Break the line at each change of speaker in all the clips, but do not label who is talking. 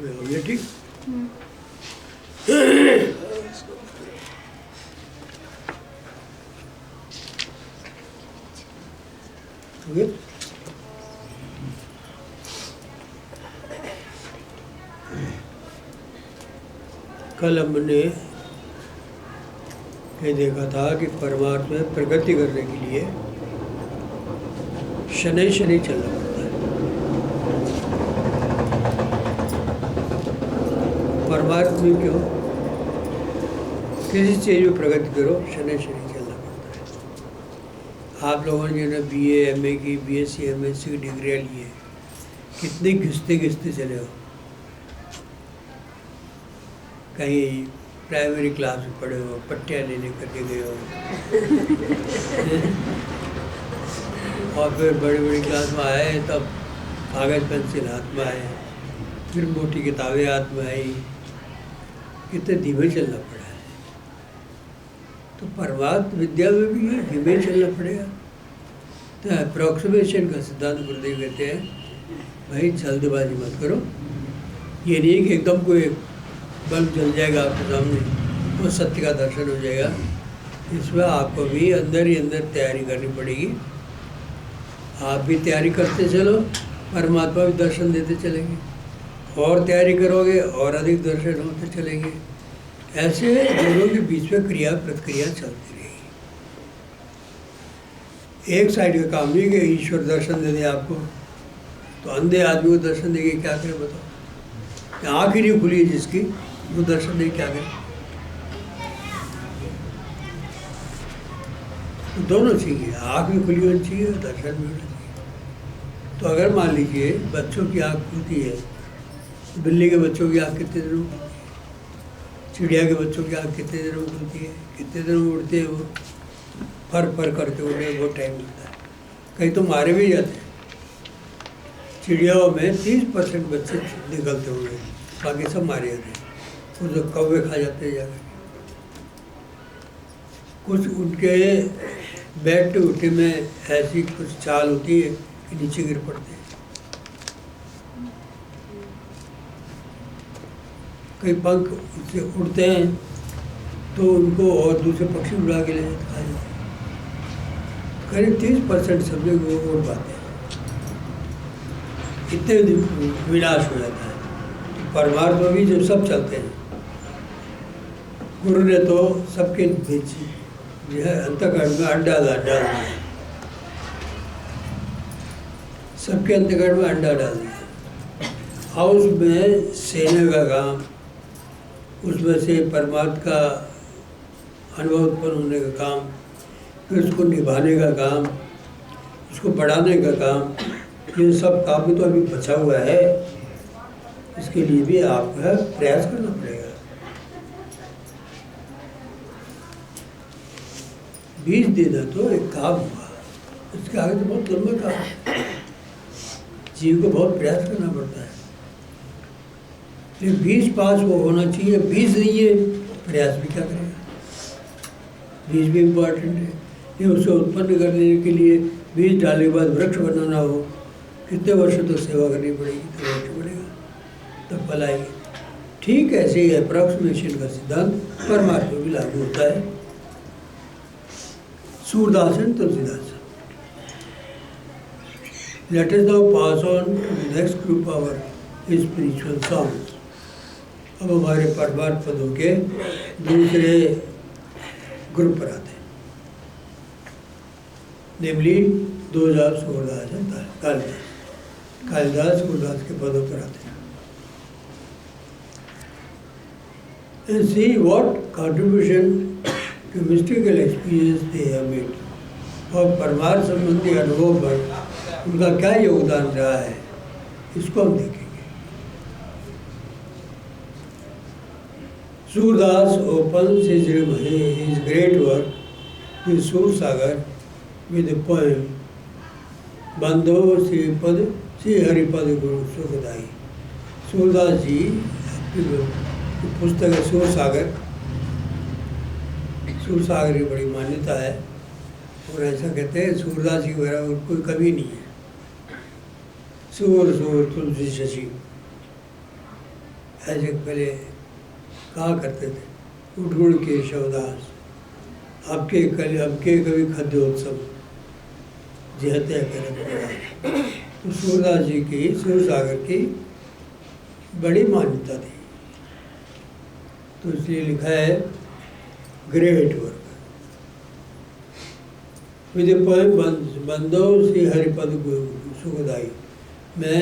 हो गया ठीक। हो गया। कल हमने ये देखा था कि परमात्मा में प्रगति करने के लिए शनि शनि चलना पड़ता है। परमात्मा में क्यों? किसी चीज़ में प्रगति करो, शनि शनि चलना पड़ता है। आप लोगों ने जो BA MA की, BSc MSc की डिग्रियाँ ली है, कितनी घिसते घिसते चले हो। कहीं प्राइमरी क्लास में पढ़े हो, पट्टियाँ लेने करके गए हो और फिर बड़ी बड़ी क्लास में आए तब कागज़ पेंसिल हाथ में आए, फिर मोटी किताबें हाथ में आई, कितने धीमे चलना पड़ा है। तो परमात्म विद्या में भी धीमे चलना पड़ेगा। तो अप्रोक्सीमेशन का सिद्धांत गुरुदेव कहते हैं, भाई जल्दबाजी मत करो। ये नहीं कि एकदम कोई बल्ब जल जाएगा आपके सामने, वो सत्य का दर्शन हो जाएगा। इसमें आपको भी अंदर ही अंदर तैयारी करनी पड़ेगी। आप भी तैयारी करते चलो, परमात्मा भी दर्शन देते चलेंगे, और तैयारी करोगे और अधिक दर्शन होते चलेंगे। ऐसे दोनों के बीच में क्रिया प्रतिक्रिया चलती रहेगी। एक साइड का काम नहीं कि ईश्वर दर्शन दे दे आपको, तो अंधे आदमी को दर्शन देंगे क्या करें बताओ? आँख ही नहीं खुली है जिसकी, वो दर्शन नहीं क्या करें? तो दोनों चाहिए, आँख भी खुली होनी चाहिए और दर्शन भी होना चाहिए। तो अगर मान लीजिए बच्चों की आँख खुलती है, तो बिल्ली के बच्चों की आँख कितने दिनों में खुलती है? चिड़िया के बच्चों की आँख कितने दिनों में खुलती है? कितने दिनों में उड़ते हैं वो? फर फर करके उड़ने बहुत टाइम लगता है, कहीं तो मारे भी जाते हैं। चिड़ियाओं में 30% बच्चे निकलते होंगे, बाकी सब मारे जाते हैं। कुछ कौवे खा जाते हैं जाकर, कुछ उनके बैठते उठे में ऐसी कुछ चाल होती है कि नीचे गिर पड़ते हैं। कई पंख उससे उड़ते हैं तो उनको और दूसरे पक्षी उड़ा के ले खा जाते हैं। करीब 30% सब्जी को उड़ पाते हैं, इतने विनाश हो जाता है। परमात्मा भी जब सब चलते हैं, गुरु ने तो सबके बीच जो है अंतःकरण में अंडा डाल दिया, सबके अंतःकरण में अंडा डाल दिया। हाउस में सेने का काम, उसमें से परमात्मा का अनुभव उत्पन्न होने का काम, फिर उसको निभाने का काम, उसको बढ़ाने का काम, ये सब काम भी तो अभी बचा हुआ है। इसके लिए भी आपको प्रयास करना पड़ेगा। बीज देना तो एक काम हुआ, इसके आगे तो बहुत लंबा काम है। जीव को बहुत प्रयास करना पड़ता है, लेकिन बीज पास वो होना चाहिए। बीज नहीं है, प्रयास भी क्या करेगा? बीज भी इम्पोर्टेंट है। ये उसे उत्पन्न करने के लिए बीज डालने के बाद वृक्ष बनाना हो, कितने वर्षों तक सेवा करनी पड़ेगी, तो वृक्ष बनेगा, तब फल आएगी। ठीक ऐसे ही अप्रोक्सीमेशन का सिद्धांत परमात्मा भी लागू होता है। Surdas and Tulsidas. Let us now pass on to the next group of our spiritual songs. अब हमारे परमार्थ पदों के दूसरे ग्रुप पर आते हैं, नेमली 2000 सूरदास एंड कालिदास। कालिदास सूरदास के पदों पर आते हैं। And see what contribution to mystical experience they have made. और परमार्थ संबंधी अनुभव पर उनका क्या योगदान रहा है, इसको हम देखेंगे। Surdas opens his great work with Sursagar with the poem बंधो Shri हरिपद गुरु सुखदाई। सूरदास जी की पुस्तक है सूरसागर। सूरसागर की बड़ी मान्यता है और ऐसा कहते हैं सूरदास जी वगैरह कोई कवि नहीं है। सूर सूर तुलसी शशि, ऐसे पहले कहा करते थे, उठ उड़ के शवदास आपके कभी खद्योत्सव जहते करें। तो सूरदास जी की सूरसागर की बड़ी मान्यता थी, तो इसलिए लिखा है ग्रेट वर्क विद पोएम बंदो श्री हरिपद सुखदाई। मैं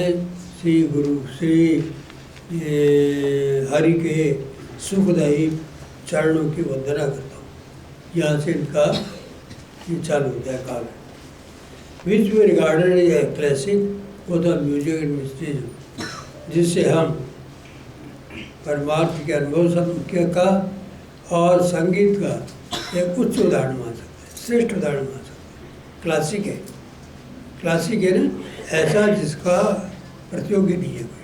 श्री गुरु श्री हरि के सुखदाई चरणों की वंदना करता हूँ। यहाँ से इनका ये चालू होता है काव्य। Which we regarded as classic वो था म्यूजिक एंड मिस्ट्रीज, जिससे हम परमार्थ के अनुभव का और संगीत का एक उच्च उदाहरण मान सकते हैं, श्रेष्ठ उदाहरण मान सकते हैं। क्लासिक है ना, ऐसा जिसका प्रतियोगी नहीं है कोई।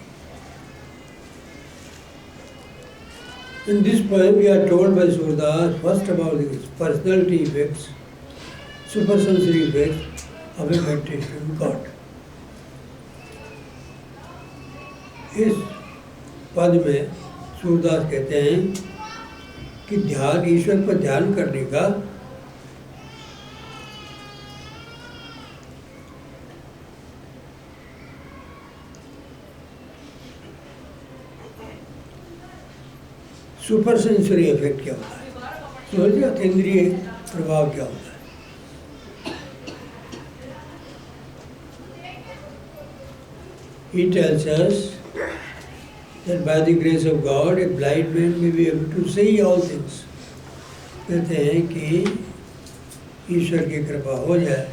In this poem we are told by Surdas first about the personality effects, supersensory effects of a meditation god. इस पद में सूरदास कहते हैं कि ध्यान, ईश्वर पर ध्यान करने का सुपर सेंसरी इफेक्ट क्या होता है, समझिए अतीन्द्रिय प्रभाव क्या होता है। He tells us that by the grace of God a blind man may be able to see all things. कहते हैं कि ईश्वर की कृपा हो जाए,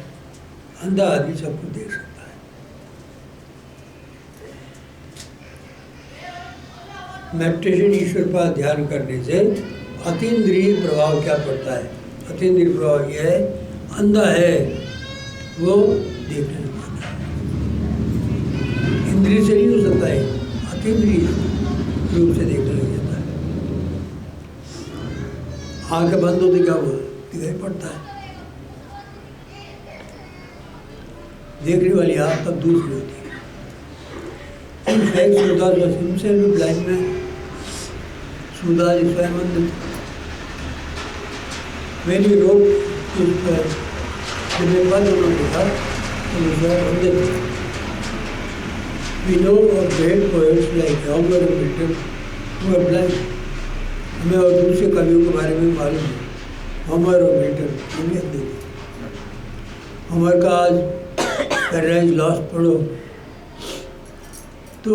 अंधा आदमी सब कुछ देख सकता है। मेडिटेशन, ईश्वर पर ध्यान करने से अतीन्द्रिय प्रभाव क्या पड़ता है? अतीन्द्रिय प्रभाव यह है, अंधा है वो देख नहीं पाता है, इंद्रिय से नहीं हो सकता है, अतीन्द्रिय रूप से देखने लग जाता है। आंखें बंद होती क्या हुआ, दिखाई पड़ता है। देखने वाली आँख तब दूसरी होती है। In fact Surdas was himself a blind man. Surdas स्वयं अंध थे। When he wrote this poem, जब ये पद उन्होंने लिखा तो वो स्वयं अंध थे। We know of great poets like Homer and Milton who are blind. हमें और दूसरे कवियों के बारे में मालूम है, होमर और मिल्टन ये भी अंधे थे। होमर का आज पैराडाइज लॉस्ट पढ़ो तो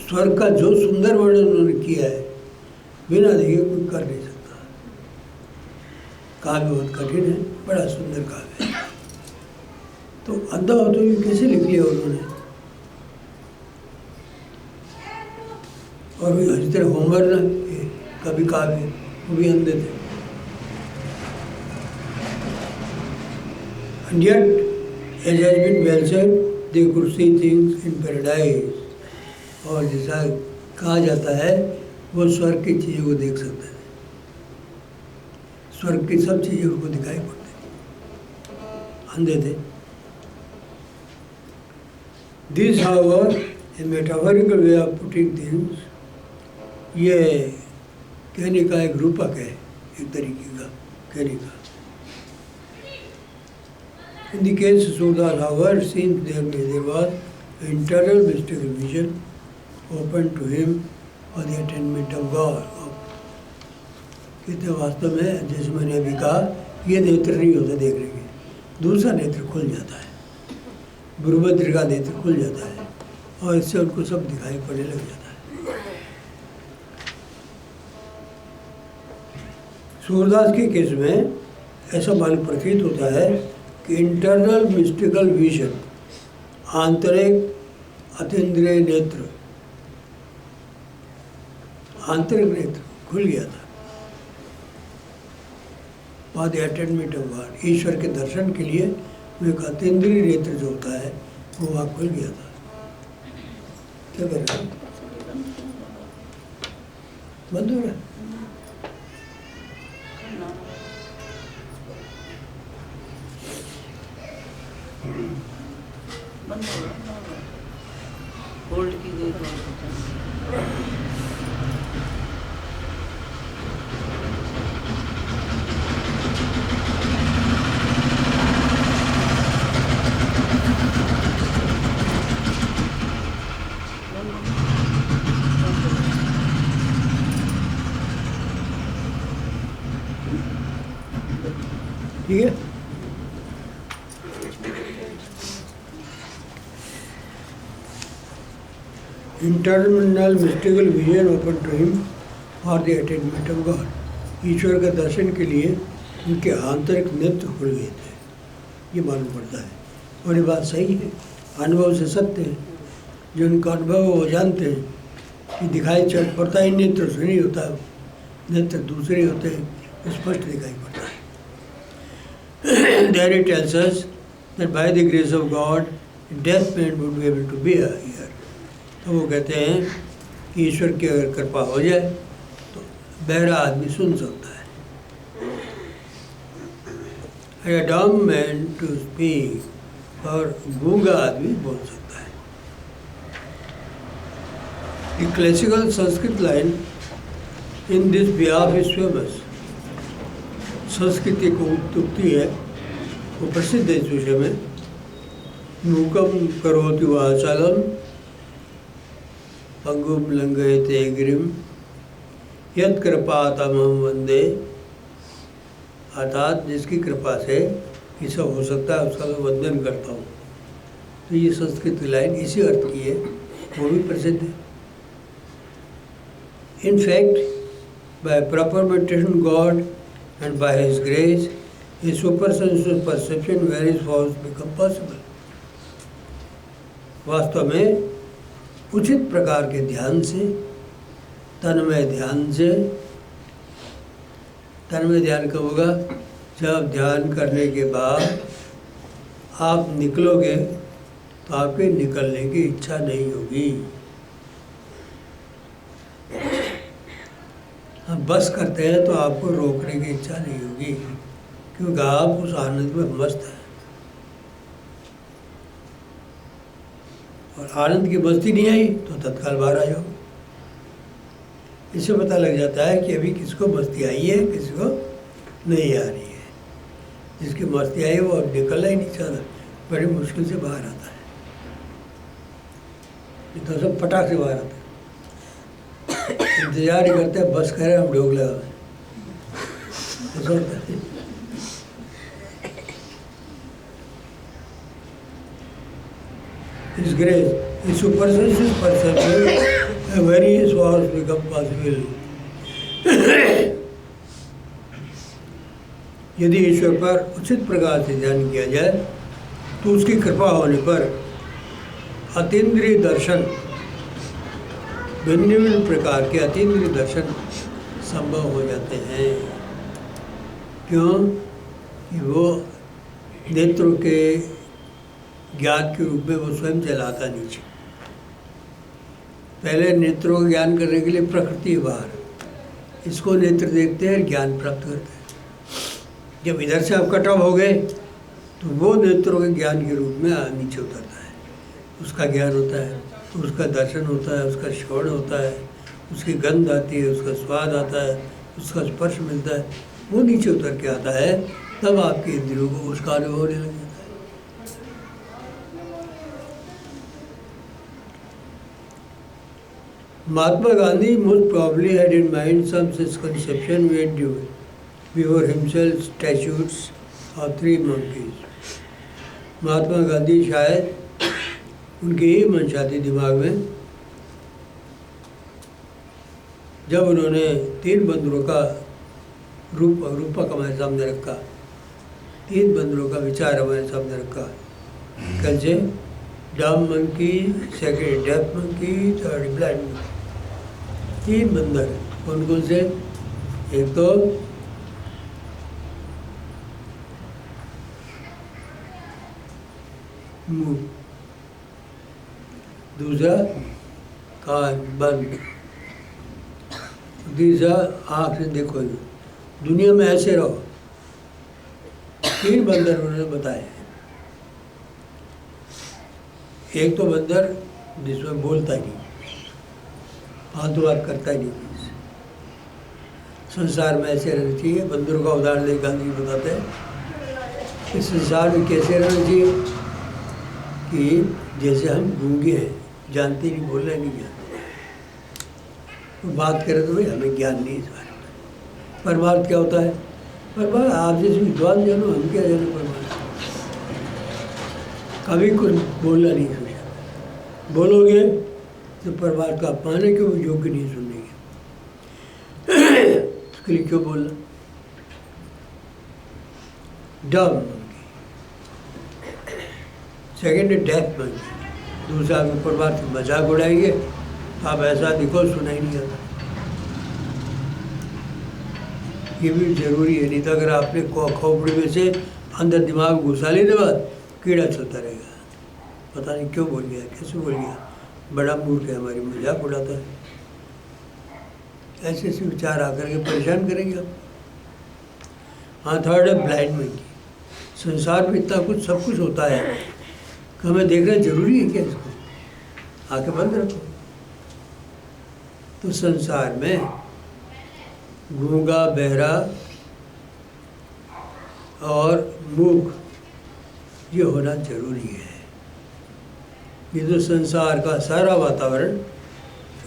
स्वर्ग का जो सुंदर वर्णन उन्होंने किया है, बिना देखे कोई कर नहीं सकता। काव्य बहुत कठिन है, बड़ा सुंदर काव्य है। तो अंधा हो तो ये कैसे लिख लिया उन्होंने? और इस तरह होमर ना कभी काव्य, वो भी अंधे थे। And yet, as has been well said, they could see things in paradise. और जैसा कहा जाता है, वो स्वर्ग की चीज़ों को देख सकते हैं। स्वर्ग की सब चीज़ें उनको दिखाई पड़ती, अंधे थे। This, however, a metaphorical way of putting things, ये कहने का एक रूपक है, एक तरीके का कहने का। In the case of Surdas, however, it seems there was internal mystical vision open to him for the attainment of God. कहते वास्तव में जैसे मैंने अभी कहा, ये नेत्र नहीं होता देखने के, दूसरा नेत्र खुल जाता है, भ्रुमध्र का नेत्र खुल जाता है और इससे उनको सब दिखाई पड़ने लग जाता है। सूरदास के केस में ऐसा मालूम प्रतीत होता है कि इंटरनल मिस्टिकल विजन, आंतरिक अतीन्द्रिय नेत्र, आंतरिक नेत्र खुल गया था। बाद अटेनमेंट ऑफ गॉड, ईश्वर के दर्शन के लिए वो एक अतीन्द्रिय नेत्र जो होता है वो वहाँ खुल गया था। क्या कर रहे हैं? बंद हो रहा है?
होल्ड की गई।
Internal mystical vision open to him for the attainment of God. ईश्वर के दर्शन के लिए उनके आंतरिक नेत्र खुल गए थे, ये मालूम पड़ता है। और ये बात सही है, अनुभव से सत्य है। जो उनका अनुभव वो जानते हैं कि दिखाई चल पड़ता है, नेत्र से नहीं होता, नेत्र दूसरे होते हैं, स्पष्ट दिखाई पड़ता है। There it tells us that by the grace of God, deaf man would be able to bear here. तो वो कहते हैं कि ईश्वर की अगर कृपा हो जाए तो बहरा आदमी सुन सकता है। A dumb man to speak, और गूंगा आदमी बोल सकता है। The classical Sanskrit line in this behalf is famous. Sanskrit एक उक्ति है, वो प्रसिद्ध है इस विषय में। मूकम करोति वाचालम पंगुम लंघयते गिरिम यत् कृपातमहं वंदे। अर्थात जिसकी कृपा से ये सब हो सकता है उसका मैं वंदन करता हूँ। तो ये संस्कृत लाइन इसी अर्थ की है, वो भी प्रसिद्ध है। In fact by proper meditation God and by His grace, His supersensual perception various forms become possible. वास्तव में उचित प्रकार के ध्यान से, तन्मय ध्यान कब होगा? जब ध्यान करने के बाद आप निकलोगे तो आपके निकलने की इच्छा नहीं होगी। हम बस करते हैं तो आपको रोकने की इच्छा नहीं होगी, क्योंकि आप उस आनंद में मस्त हैं। और आनंद की मस्ती नहीं आई तो तत्काल बाहर आ जाओ। इससे पता लग जाता है कि अभी किसको मस्ती आई है, किसको नहीं आ रही है। जिसकी मस्ती आई है वो अब निकलना ही नहीं चाहता, बड़ी मुश्किल से बाहर आता है। तो सब फटाक से बाहर आता है। इंतजार ही करते हैं, बस करें हम ढोक लगा। His grace, His supersensual perception, various forms become possible. यदि ईश्वर पर उचित प्रकार से ध्यान किया जाए तो उसकी कृपा होने पर अतीन्द्रिय दर्शन, भिन्न भिन्न प्रकार के अतीन्द्रिय दर्शन संभव हो जाते हैं। क्यों? कि वो नेत्रों के ज्ञान के रूप में वो स्वयं चलाता नीचे। पहले नेत्रों का ज्ञान करने के लिए प्रकृति है बाहर, इसको नेत्र देखते हैं, ज्ञान प्राप्त करते हैं। जब इधर से आप कट ऑफ हो गए तो वो नेत्रों के ज्ञान के रूप में नीचे उतरता है, उसका ज्ञान होता है, उसका दर्शन होता है, उसका श्रवण होता है, उसकी गंध आती है, उसका स्वाद आता है, उसका स्पर्श मिलता है, वो नीचे उतर के आता है। तब आपके इंद्रियों को उसका अनुभव होने लग जाता है। Mahatma Gandhi most probably had in mind some such conception when before himself statues of 3 monkeys. Mahatma Gandhi शायद उनकी ही मंशा थी दिमाग में, जब उन्होंने 3 बंदरों का रूपक हमारे सामने रखा, 3 बंदरों का विचार हमारे सामने रखा। कैसे? Dumb monkey, second deaf monkey, third blind monkey. 3 बंदर। कौन कौन से? एक तो मुंह, दूसरा कान बंद, तीसरा आँख से देखो। दुनिया में ऐसे रहो। 3 बंदर उन्होंने बताए। एक तो बंदर जिसमें बोलता ही नहीं, फालतू बात करता ही नहीं। संसार में ऐसे रहना चाहिए। बंदरों का उदाहरण दे गांधी बताते हैं कि संसार में कैसे रहना चाहिए कि जैसे हम गूंगे हैं, जानते नहीं, बोलना नहीं जानते, तो बात करें तो भाई हमें ज्ञान नहीं इस बारे में। परमार्थ क्या होता है? परमार्थ आप जैसे विद्वान जानो, हम क्या जानो परमार्थ। कभी कुछ बोलना नहीं सोचा, बोलोगे तो परमार्थ का अपमान है कि वो योग्य नहीं सुनने के। उसके लिए क्यों बोलना? डम मंकी, सेकेंड है डेथ मंकी। दूसरा आपके परमार्थ से मजाक उड़ाएंगे, आप ऐसा दिखो सुना ही नहीं आता। ये भी जरूरी है, नहीं तो अगर आपने खोपड़ी में से अंदर दिमाग घुसा लेने के बाद कीड़ा चलता रहेगा, पता नहीं क्यों बोल गया, कैसे बोल गया, बड़ा मूर्ख है, हमारी मजाक उड़ाता है। ऐसे ऐसे विचार आकर के परेशान करेंगे आप। हाँ, थर्ड है ब्लाइंड मंकी। संसार में इतना कुछ सब कुछ होता है कि हमें देखना जरूरी है क्या इसको? आंखें बंद रखो। तो संसार में गूंगा, बहरा और मूक ये होना जरूरी है। ये तो संसार का सारा वातावरण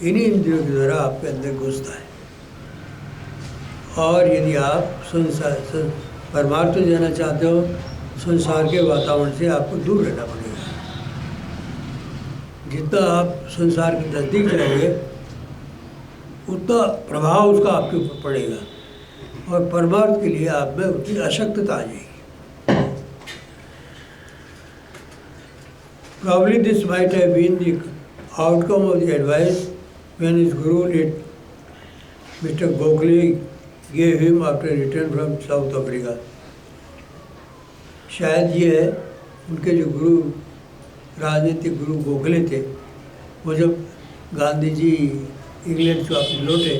इन्हीं इंद्रियों के द्वारा आपके अंदर घुसता है। और यदि आप परमार्थ को जाना चाहते हो, संसार के वातावरण से आपको दूर रहना पड़ेगा। जितना आप संसार के नज़दीक जाएंगे उतना प्रभाव उसका आपके ऊपर पड़ेगा और परमार्थ के लिए आप में उतनी अशक्तता आ जाएगी। Probably this might have been the outcome of the advice when his guru, Mr. Gokhale, gave him after return from South Africa. शायद ये है उनके जो गुरु, राजनीतिक गुरु गोखले थे, वो जब गांधी जी इंग्लैंड से वापस लौटे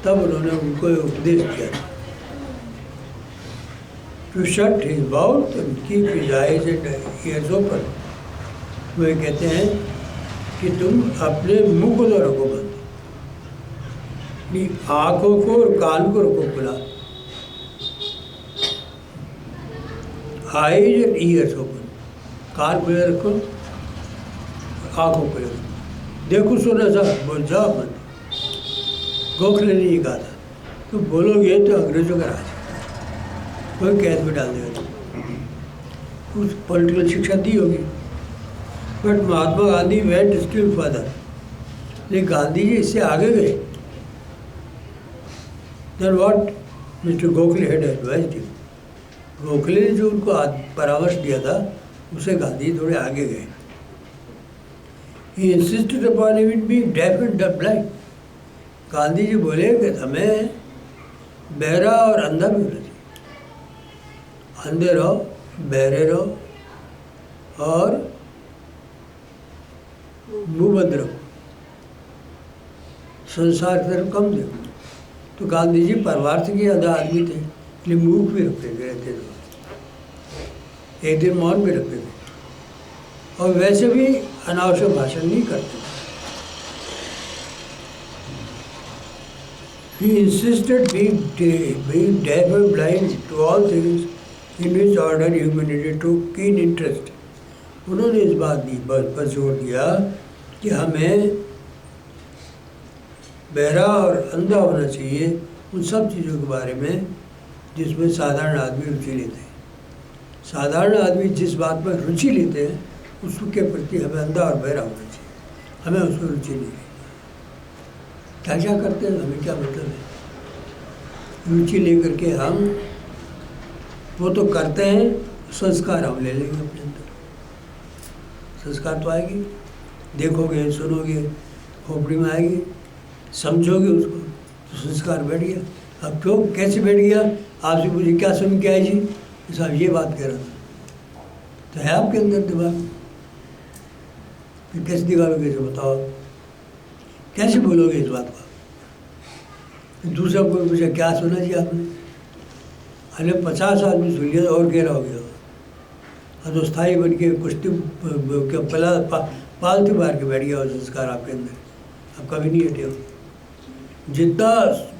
तब उन्होंने उनको उपदेश दिया था, to shut his mouth and keep his eyes and ears open. वे कहते हैं कि तुम अपने मुंह को तो रखो बंद, आँखों को और कान को रखो खुला, आईज एंड ईयर्स ओपन, कान खुले रखो, आँखों खुले रखो, देखो सुना सा बोल जाओ मत। गोखले ने ये कहा था, तो बोलोगे तो अंग्रेजों का राज, कोई कैद में डाल देगा। कुछ पॉलिटिकल शिक्षा दी होगी, but Mahatma Gandhi went still further. लेकिन गांधी जी इससे आगे गए। Then what mister Gokhale had advised him. Gokhale ने जो उनको परामर्श दिया था उसे गांधी थोड़े आगे गए। He insisted upon it being deaf and blind. Gandhi ji बोले कि हमें बहरा और अंधा भी होना चाहिए, अंधे रहो, बहरे रहो और मुंह बंद रखो, संसार की तरफ कम देखो। तो गांधी जी परमार्थ के आधा आदमी थे, इसलिए मुंह भी रखते रहते थे, एक दिन मौन भी रखते थे और वैसे भी अनावश्यक भाषण नहीं करते। He insisted being deaf and blind to all things in which order humanity took keen interest. उन्होंने इस बात पर जोर दिया कि हमें बहरा और अंधा होना चाहिए उन सब चीज़ों के बारे में जिसमें साधारण आदमी रुचि लेते हैं। साधारण आदमी जिस बात में रुचि लेते हैं उसके प्रति हमें अंधा और बहरा होना चाहिए, हमें उसमें रुचि नहीं लेनी। क्या क्या करते हैं हमें क्या मतलब है? रुचि लेकर के हम वो तो करते हैं, संस्कार हम ले लेंगे अपने अंदर। संस्कार तो आएगी, देखोगे, सुनोगे, खोपड़ी में आएगी, समझोगे उसको, तो संस्कार बैठ गया। अब क्यों, कैसे बैठ गया? आपसे मुझे क्या सुन के आई जी, साहब ये बात कह रहा था, तो है आपके अंदर दिमाग। फिर कैसे निकालोगे इसे बताओ, कैसे बोलोगे इस बात को? दूसरा कोई पूछा क्या सुना जी आपने? अरे 50 आदमी सुन लिया और गहरा हो गया, तो स्थायी बन के कुश्ती पालतू मार के बैठ गया वो संस्कार आपके अंदर, आप कभी नहीं हटे हो। जितना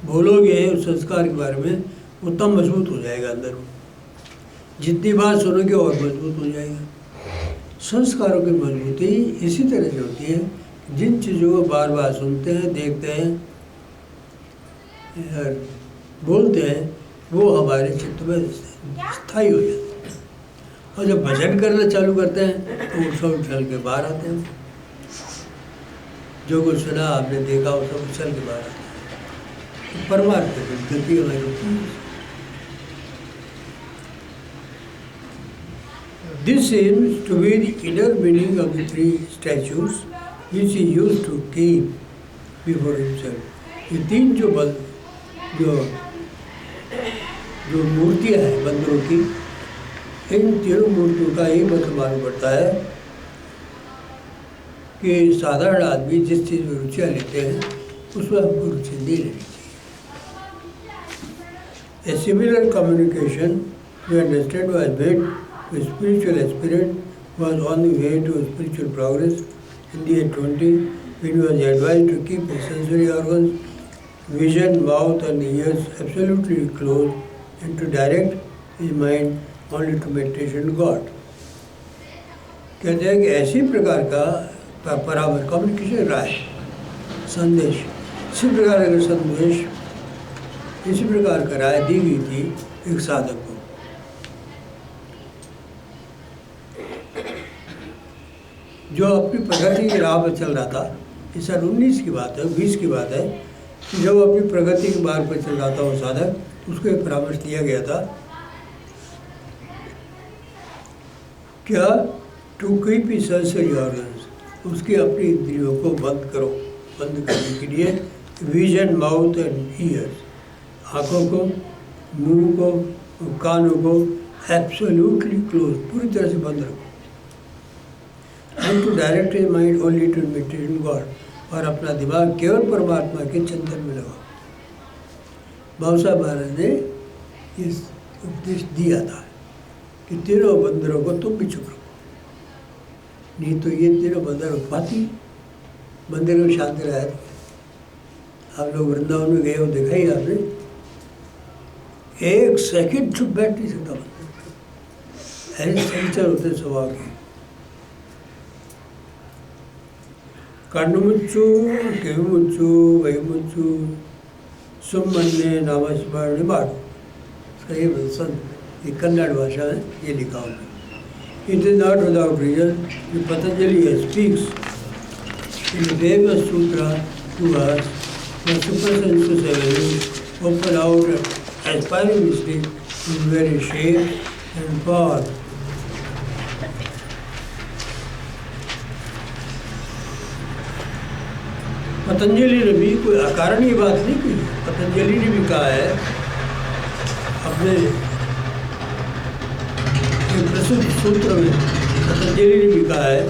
बोलोगे उस संस्कार के बारे में उतना मजबूत हो जाएगा अंदर, जितनी बार सुनोगे और मजबूत हो जाएगा। संस्कारों की मजबूती इसी तरह से होती है, जिन चीज़ों को बार बार सुनते हैं, देखते हैं, बोलते हैं, वो हमारे चित्त में स्थायी हो जाते हैं। और जब भजन करना चालू करते हैं तो उछल उछल के बाहर आते हैं। जो कुछ सुना आपने देखा वो सब उछल के मारा। तो परमार्थ गति हमारी होती है। This seems to be the inner meaning of the three statues which he used to keep before himself. ये तीन जो मूर्तियाँ हैं बंदरों की, इन तीनों मूर्तियों का ये मतलब मालूम पड़ता है कि साधारण आदमी जिस चीज़ में रुचियाँ लेते हैं उसमें हमको रुचि नहीं लेनी चाहिए। A similar communication we understand was made to spiritual aspirant was on the way to spiritual progress in the age 20 when he was advised to keep his sensory organs, vision, mouth and ears absolutely closed and to direct his mind only to meditation God. कहते हैं कि ऐसी प्रकार का परामर्श communication राय संदेश, इसी प्रकार का संदेश, इसी प्रकार का राय दी गई थी एक साधक को। जो अपनी प्रगति की राह पर चल रहा था, इस सन 19 की बात है, 20 की बात है, कि जब अपनी प्रगति के मार्ग पर चल रहा था वो साधक, उसको एक परामर्श दिया गया था क्या to keep his sensory organs, उसकी अपनी इंद्रियों को बंद करो। बंद करने के लिए विजन, माउथ एंड ईयर्स, आँखों को, मुंह को, कानों को एब्सोल्युटली क्लोज, पूरी तरह से बंद रखो। And to direct his mind only to meditation God, और अपना दिमाग केवल परमात्मा के चिंतन में लगाओ। बाबा साहब महाराज ने इस उपदेश दिया था कि तीनों बंदरों को तुम भी चुप रखो, नहीं तो ये तीनों बंदर उत्पाती बंदर में शांति रहा है। आप लोग वृंदावन में गए हो, देखा ही आपने, एक सेकंड चुप बैठ नहीं सकता बंदर, ऐसे संचर होते स्वभाव के। कण्णु मुच्चू, केवी मुच्चू, वही मुच्चू, सुमन्ने नामस्मरण निबाड़, इसका ये संत, ये कन्नड़ भाषा है, ये लिखा होगा। It is not without reason that Patanjali speaks in the famous sutra to us, the supersensuous avenues open out aspiring mystic in various shapes and forms. Patanjali ने भी कोई अकारणीय बात नहीं की। पतंजलि ने भी कहा है अपने प्रसिद्ध सूत्र में, पतंजलि ने भी कहा है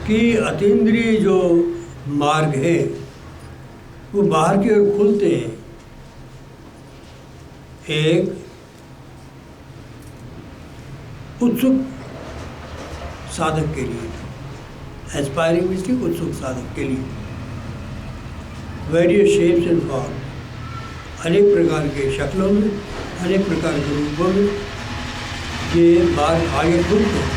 कि अतीन्द्रिय जो मार्ग है वो बाहर की ओर खुलते हैं एक उत्सुक साधक के लिए, एस्पायरिंग मिस्टिक, उत्सुक साधक के लिए। वेरियस शेप्स एंड फॉर्म, अनेक प्रकार के शक्लों में, अनेक प्रकार के रूपों में ये मार्ग आगे खुलते हैं।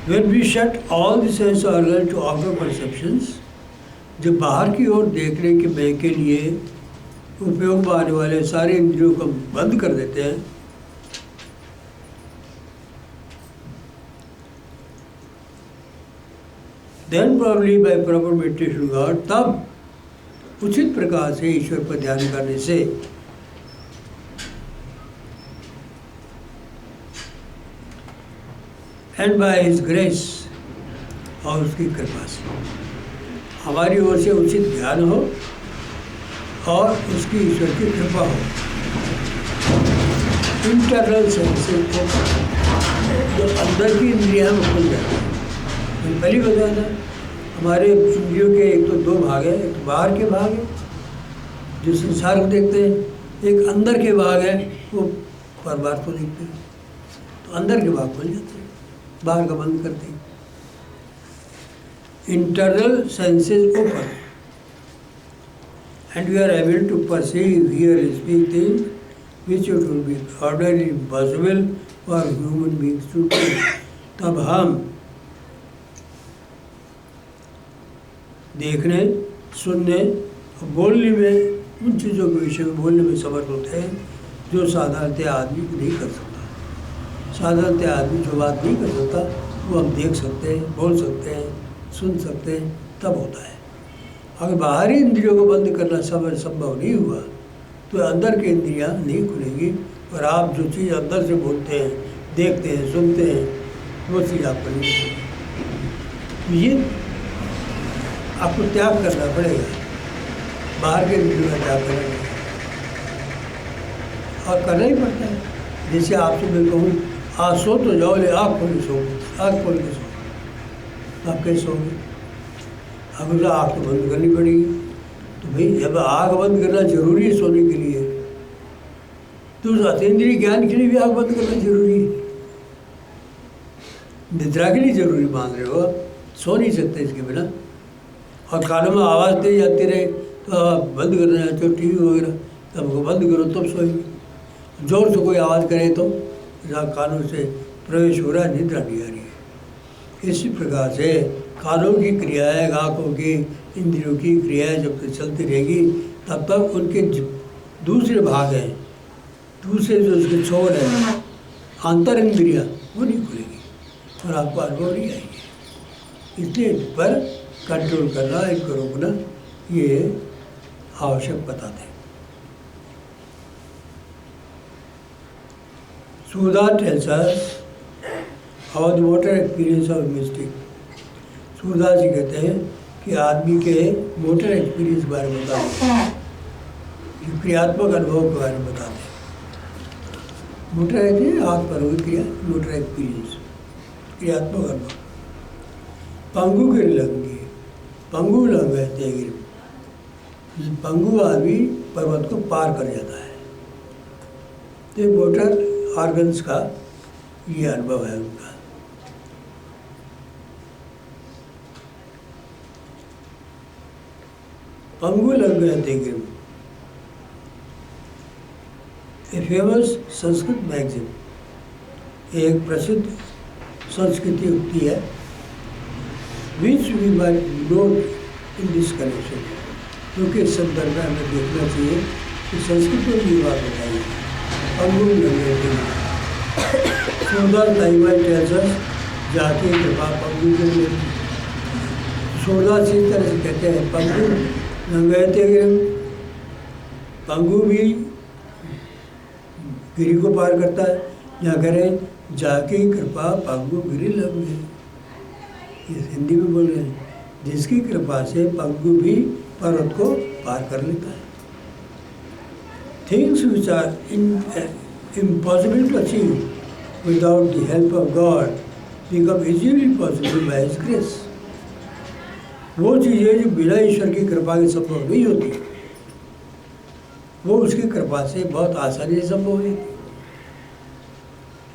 When we shut all the sense organs to outer perceptions, जब बाहर की ओर देखने के मय के लिए उपयोग में आने वाले सारे इंद्रियों को बंद कर देते हैं, then probably by proper meditation God, तब उचित प्रकार से ईश्वर पर ध्यान करने से and by His grace, और उसकी कृपा से हमारी ओर से उचित ध्यान हो और उसकी ईश्वर की कृपा हो। इंटरनल सेंसेस को जो अंदर की इंद्रियां में खुल जाती हैं। मैंने पहले बताया था हमारे इंद्रियों के एक तो दो भाग हैं, एक बाहर के भाग है जो संसार को देखते हैं, एक अंदर के भाग है वो परमार्थ को देखते हैं। तो अंदर के भाग खुल जाते हैं, बाहर का बंद करते हैं। Internal senses open and we are able to perceive, hear, speak things which it would be ordinarily impossible for human beings to do. तब हम देखने, सुनने और बोलने में उन चीज़ों के विषय में बोलने में समर्थ होते हैं जो साधारणतः आदमी नहीं कर सकता। साधारणतः आदमी जो बात नहीं कर सकता वो हम देख सकते हैं, बोल सकते हैं, सुन सकते हैं, तब होता है। अगर बाहरी इंद्रियों को बंद करना संभव नहीं हुआ तो अंदर की इंद्रियां नहीं खुलेंगी और आप जो चीज़ अंदर से बोलते हैं, देखते हैं, सुनते हैं, वो चीज़ आपको नहीं मिलेगी। ये आपको त्याग करना पड़ेगा, बाहर के इंद्रियों का त्याग करना पड़ेगा और करना ही पड़ता है। जैसे आपसे मैं कहूँ आज सो तो जाओ, ले आँख खोल के सो, आँख खोल के सो, आप कैसे सोगे? अब उसे आँख तो बंद करनी पड़ेगी। तो भाई जब आँख बंद करना जरूरी है सोने के लिए, तो उस अतीन्द्रिय ज्ञान के लिए भी आँख बंद करना जरूरी है। निद्रा के लिए जरूरी मान रहे हो, सो नहीं सकते इसके बिना। और कानों में आवाज़ तेज आती रहे तो आप बंद करना चाहते हो, टीवी वगैरह, तब वो बंद करो तब सोएंगे। जोर से कोई आवाज़ करे तो जहाँ कानों से प्रवेश हो रहा है, निद्रा नहीं आ रही है। इसी प्रकार से कानों की क्रियाएं, आँखों की, इंद्रियों की क्रियाएं जब तक चलती रहेगी तब तक उनके दूसरे भाग हैं, दूसरे जो उसके छोर है, अंतर इंद्रियाँ, वो नहीं खुलेगी और आपको अनुभव नहीं आएगी। इसलिए इन पर कंट्रोल करना, इनको रोकना ये आवश्यक बताते हैं। Sudha tells us how the motor experience of mystic. Surdas जी कहते हैं कि आदमी के मोटर एक्सपीरियंस के बारे में बताते हैं, क्रियात्मक अनुभव के बारे में बताते हैं। मोटर कहते हैं हाथ पर हुई क्रिया, मोटर एक्सपीरियंस, क्रियात्मक अनुभव। पंगु गिर लंगी, पंगु लंग कहते हैं गिर, पंगु आदमी पर्वत को पार कर जाता है। तो मोटर ऑर्गन्स का ये अनुभव है उनका। पंगु लग गए थे गिर, ए फेमस संस्कृत मैगजीन, एक प्रसिद्ध संस्कृति उक्ति है, which we might note in this connection, क्योंकि इस संदर्भ में हमें देखना चाहिए कि संस्कृत में ये बात बताई है। पंगु लग गए थे, सूरदास ताईवान टेल्स जाके कृपा पंगु के लिए, सूरदास इस तरह से कहते हैं पंगु लंगते पंगु भी गिरी को पार करता है, या करें जाके कृपा पंगु गिरी लग गए, ये हिंदी में बोल रहे हैं, जिसकी कृपा से पंगु भी पर्वत को पार कर लेता है। Things which are impossible to achieve without the help of God become easily possible by His grace. वो चीज़ें जो बिना ईश्वर की कृपा के संभव नहीं होती, वो उसकी कृपा से बहुत आसानी से संभव होती।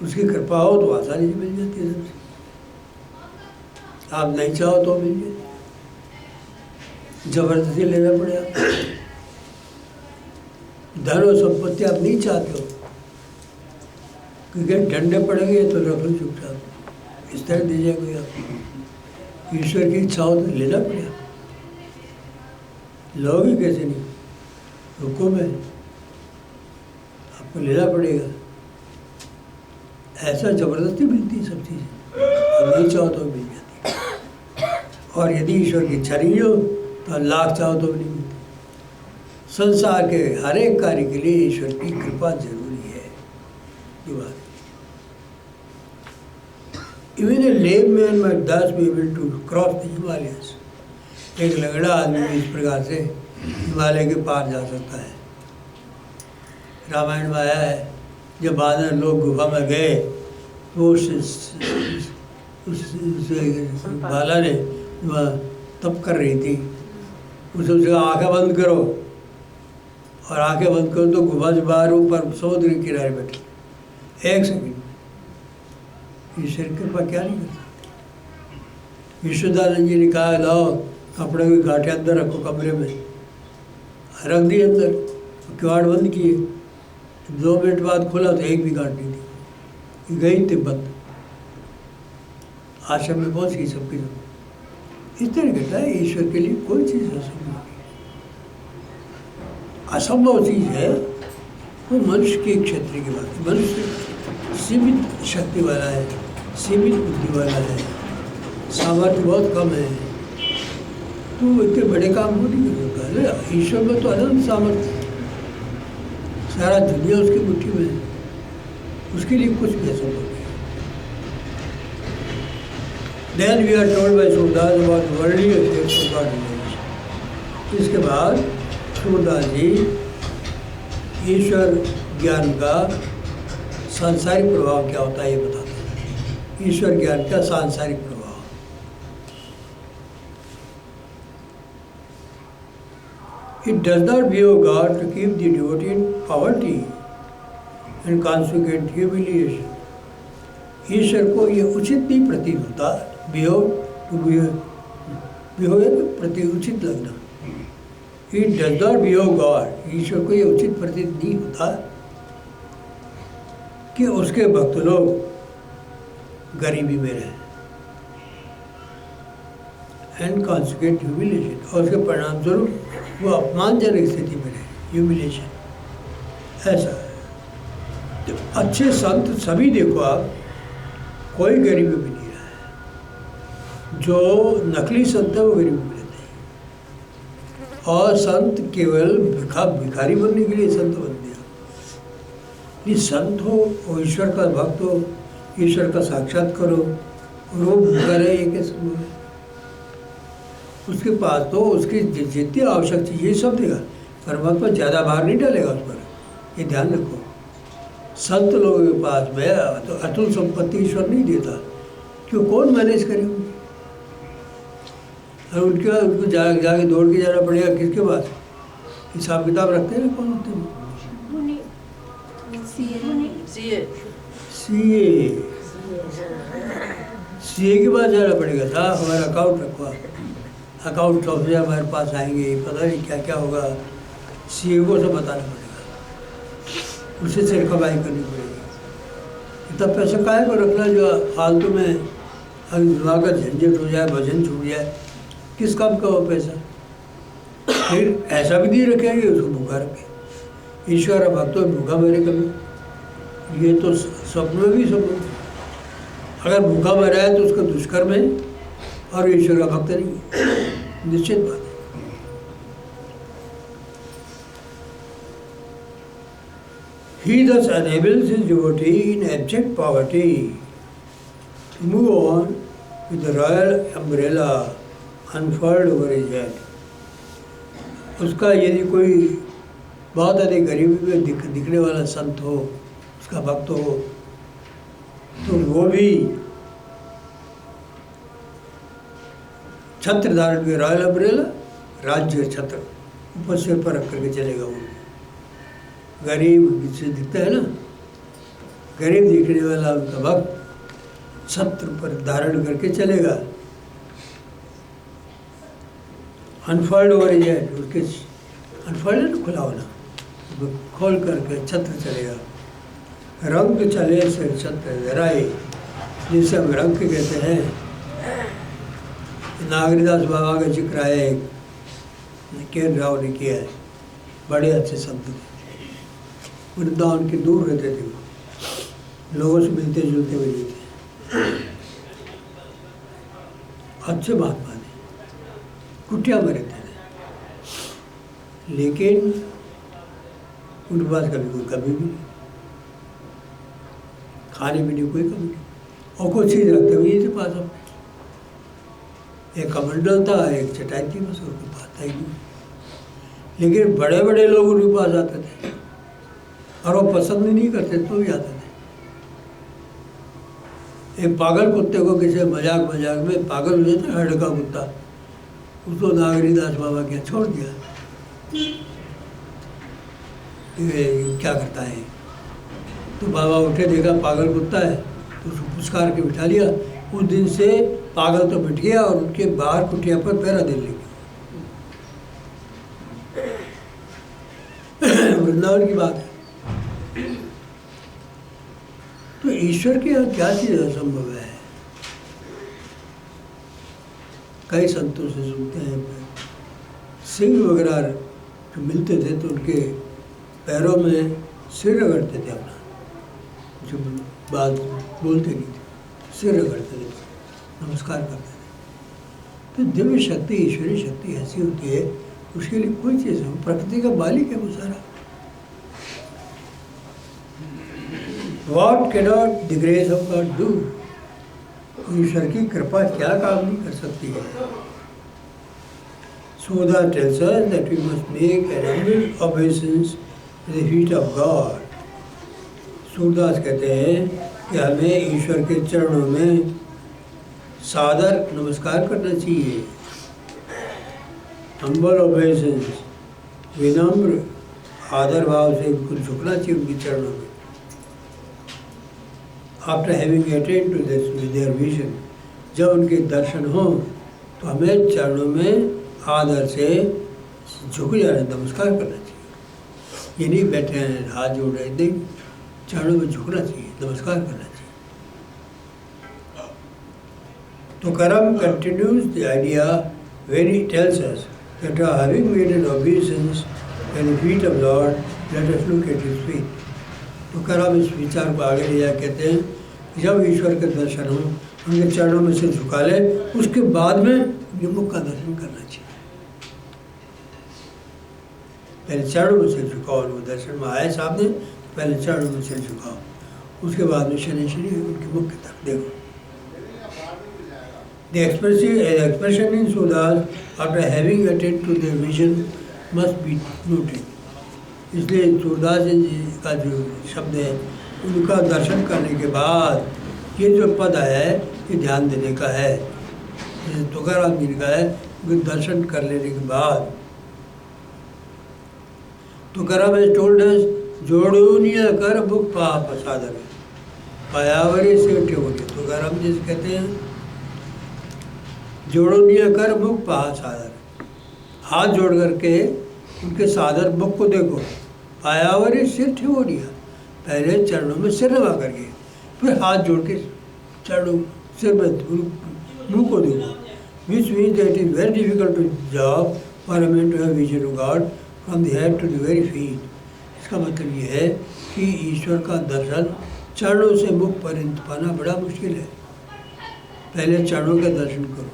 उसकी कृपा हो तो आसानी से मिल जाती है सबसे, आप नहीं चाहो तो मिल जाए, जबरदस्ती लेना पड़ेगा। धन और संपत्ति आप नहीं चाहते हो, क्योंकि डंडे पड़ेंगे तो रख लो चुपचाप, इस तरह दे जाएगा आपको। ईश्वर की इच्छा हो तो लेना पड़ेगा, लोगे कैसे नहीं, हुक्म है, आपको लेना पड़ेगा। ऐसा जबरदस्ती मिलती है सब चीज़ें, नहीं चाहो तो मिल जाती। और यदि ईश्वर की इच्छा नहीं हो तो लाख चाहो तो भी नहीं मिलती। संसार के हर एक कार्य के लिए ईश्वर की कृपा जरूरी है, ये बात। Even a lame man might thus be able to cross the Himalayas. एक लंगड़ा आदमी इस प्रकार से हिमालय के पार जा सकता है। रामायण में आया है, जब बानर लोग गुफा में गए तो उस बाला ने वह तप कर रही थी, उसने आंखें बंद करो, और आंखें बंद करो तो गुफा से बाहर ऊपर समुद्र के किनारे बैठे। एक सेकंड, ईश्वर कृपा क्या नहीं करता। विश्वदानंद जी ने कहा लाओ कपड़े की गांठें अंदर रखो कमरे में, रख दी अंदर, किवाड़ बंद किए। 2 मिनट बाद खोला तो एक भी गांठ नहीं थी, गई तिब्बत, आश्रम में पहुंच गई सबकी सब। इस तरह कहता है ईश्वर के लिए कोई चीज़ असंभव नहीं। असंभव चीज़ है वो मनुष्य के क्षेत्र की बात है। मनुष्य सीमित शक्ति वाला है, सीमित बुद्धि वाला है, सामर्थ्य बहुत कम है, तो इतने बड़े काम को नहीं कर सकता। ईश्वर में तो अनंत सामर्थ्य है, सारा दुनिया उसकी मुट्ठी में है, उसके लिए कुछ भी असंभव नहीं। Then we are told by Surdas about worldly effects of God realization। इसके बाद सूरदास जी ईश्वर ज्ञान का सांसारिक प्रभाव क्या होता है ये बताते हैं। ईश्वर ज्ञान का सांसारिक प्रभाव, It does not behove God to keep the devotee in poverty and consequent humiliation। ईश्वर को ये उचित नहीं प्रतीत होता, behove to behove है प्रति उचित लगना। It does not behove God, ईश्वर को ये उचित प्रतीत नहीं होता कि उसके भक्त लोग गरीबी में रहें एंड कॉन्सिक्वेंट ह्यूमिलेशन, और उसके परिणाम स्वरूप वो अपमानजनक स्थिति में रहे, ह्यूमिलेशन। ऐसा तो अच्छे संत सभी देखो आप, कोई गरीबी में नहीं रहा है। जो नकली संत है वो गरीबी में रहते हैं, और संत केवल भिखारी बनने के लिए संत बन गया। ये संत हो और ईश्वर का भक्त हो, ईश्वर का साक्षात्कार हो, और वो भूखा रहे, ये कैसे संभव है? उसके पास तो उसकी जितनी आवश्यक चीज़ें सब देगा, परमात्मा ज़्यादा भार नहीं डालेगा उस पर, ये ध्यान रखो। संत लोगों के पास में तो अतुल संपत्ति ईश्वर नहीं देता, क्यों, कौन मैनेज करे? और उनको जाके दौड़ के जाना पड़ेगा किसके पास? हिसाब किताब रखते हैं कौन होते हैं? सीए के पास जाना पड़ेगा। साहब हमारा अकाउंट रखवा, अकाउंट ऑफिसर हमारे पास आएंगे, पता नहीं क्या क्या होगा, सीए को सब बताना पड़ेगा, उससे सिर कमाई करनी पड़ेगी। इतना पैसा काहे को रखना जो फालतू में अगर दिमाग का झंझट हो जाए, भजन छूट जाए, किस काम का वो पैसा? फिर ऐसा भी नहीं रखेंगे उसको भूखा रखे। ईश्वर और भक्तों भूखा मरे कभी, ये तो स्वप्न में भी सब। अगर भूखा मरा है तो उसका दुष्कर्म है और ईश्वर का भक्त नहीं, निश्चित बात है। He thus enables his devotee in abject poverty to move on with the royal umbrella unfurled over his head। उसका यदि कोई बहुत अधिक गरीबी में दिखने वाला संत हो, उसका भक्त हो, तो वो भी छत्र धारण के, रॉयल अम्ब्रेला, राज्य छत्र ऊपर सिर पर रख करके चलेगा। वो गरीब से दिखता है ना, गरीब दिखने वाला उनका भक्त छत्र पर धारण करके चलेगा। अनफोल्ड ओवर इज हेड, उसके अनफोल्ड है, खुला होना, खोल करके छत्र चलेगा। रंग चले से छत्र जराए, जिसे हम रंग कहते हैं। नागरीदास बाबा का जिक्र है, के राव ने किया है, बड़े अच्छे संत थे। वृंदावन के दूर रहते थे, वो लोगों से मिलते जुलते हुए नहीं थे, अच्छे महात्मा थे, कुटिया में रहते थे, लेकिन उनके पास कभी कोई कमी भी नहीं, खाने पीने कोई कमी नहीं, और कोई चीज़ रखते हुए नहीं थे पास अपने। एक कमंडल था, एक चटाई थी, बस उनके पास था ही नहीं। लेकिन बड़े बड़े लोग उनके पास आते थे और वो पसंद ही नहीं करते तो भी आते थे। एक पागल कुत्ते को किसी मजाक में पागल हो जाता, हड़का कुत्ता, उसको नागरीदास बाबा क्या छोड़ दिया, ये क्या करता है? तो बाबा उठे, देखा पागल कुत्ता है, तो उसको पुचकार के बिठा लिया। उस दिन से पागल तो मिट गया और उनके बाहर कुटिया पर पहरा देने लगे। वृंदावन की बात है। तो ईश्वर के यहाँ क्या चीज़ असंभव है? कई संतों से सुनते हैं, सिंह वगैरह जो मिलते थे तो उनके पैरों में सिर रगड़ते थे अपना, जो बात बोलते नहीं थे, सिर रगड़ते थे, नमस्कार करते थे। तो दिव्य शक्ति, ईश्वरीय शक्ति ऐसी होती है, उसके लिए कोई चीज़ हो, प्रकृति का मालिक है वो सारा। What cannot the grace of God do? ईश्वर की कृपा क्या काम नहीं कर सकती है। Sudha tells us that we must make an humble obeisance at the feet of God. Surdas कहते हैं कि हमें ईश्वर के चरणों में सादर नमस्कार करना चाहिए। हम्बल ओबेसेंस, विनम्र आदर भाव से उनको झुकना चाहिए उनके चरणों में। After having attend to this with their vision, जब उनके दर्शन हो तो हमें चरणों में आदर से झुक जाना, नमस्कार करना चाहिए। ये नहीं बैठे हैं हाथ जोड़ रहे, नहीं, चरणों में झुकना चाहिए, नमस्कार करना चाहिए। Tukaram continues the idea when he tells us that having made an obeisance at the feet of Lord, let us look at his feet. Tukaram इस विचार को आगे ले जा कहते हैं कि जब ईश्वर के दर्शन हो, उनके चरणों में से झुका ले, उसके बाद में मुख का दर्शन करना चाहिए। पहले चरणों में से झुकाओ, वो दर्शन में आए सामने, पहले चरणों में से झुकाओ, उसके बाद में शनि उनके मुख की तरफ देखो। The expression in Sudas after having attained to their vision must be noted. इसलिए सूरदास जी का जो शब्द है, उनका दर्शन करने के बाद ये जो पद आया है, ये ध्यान देने का है। जैसे तुकाराम जी ने कहा है कि दर्शन कर लेने के बाद, तुकाराम has told us, जोड़ूनिया कर मुख पाप साधन पायावरी से उठे होंगे। तुकाराम जी से कहते हैं जोड़ूनिया कर मुख पा साधन, हाथ जोड़ करके उनके सादर मुख को देखो। पायावरी सिर ठिवोनिया, पहले चरणों में सिर नवा करके, फिर हाथ जोड़ के चरणों सिर में मुँह को देखो। Which means that is very difficult to job for a man to have vision of God from the head to the very feet. इसका मतलब ये है कि ईश्वर का दर्शन चरणों से मुख पर्यंत पाना बड़ा मुश्किल है। पहले चरणों का दर्शन करो।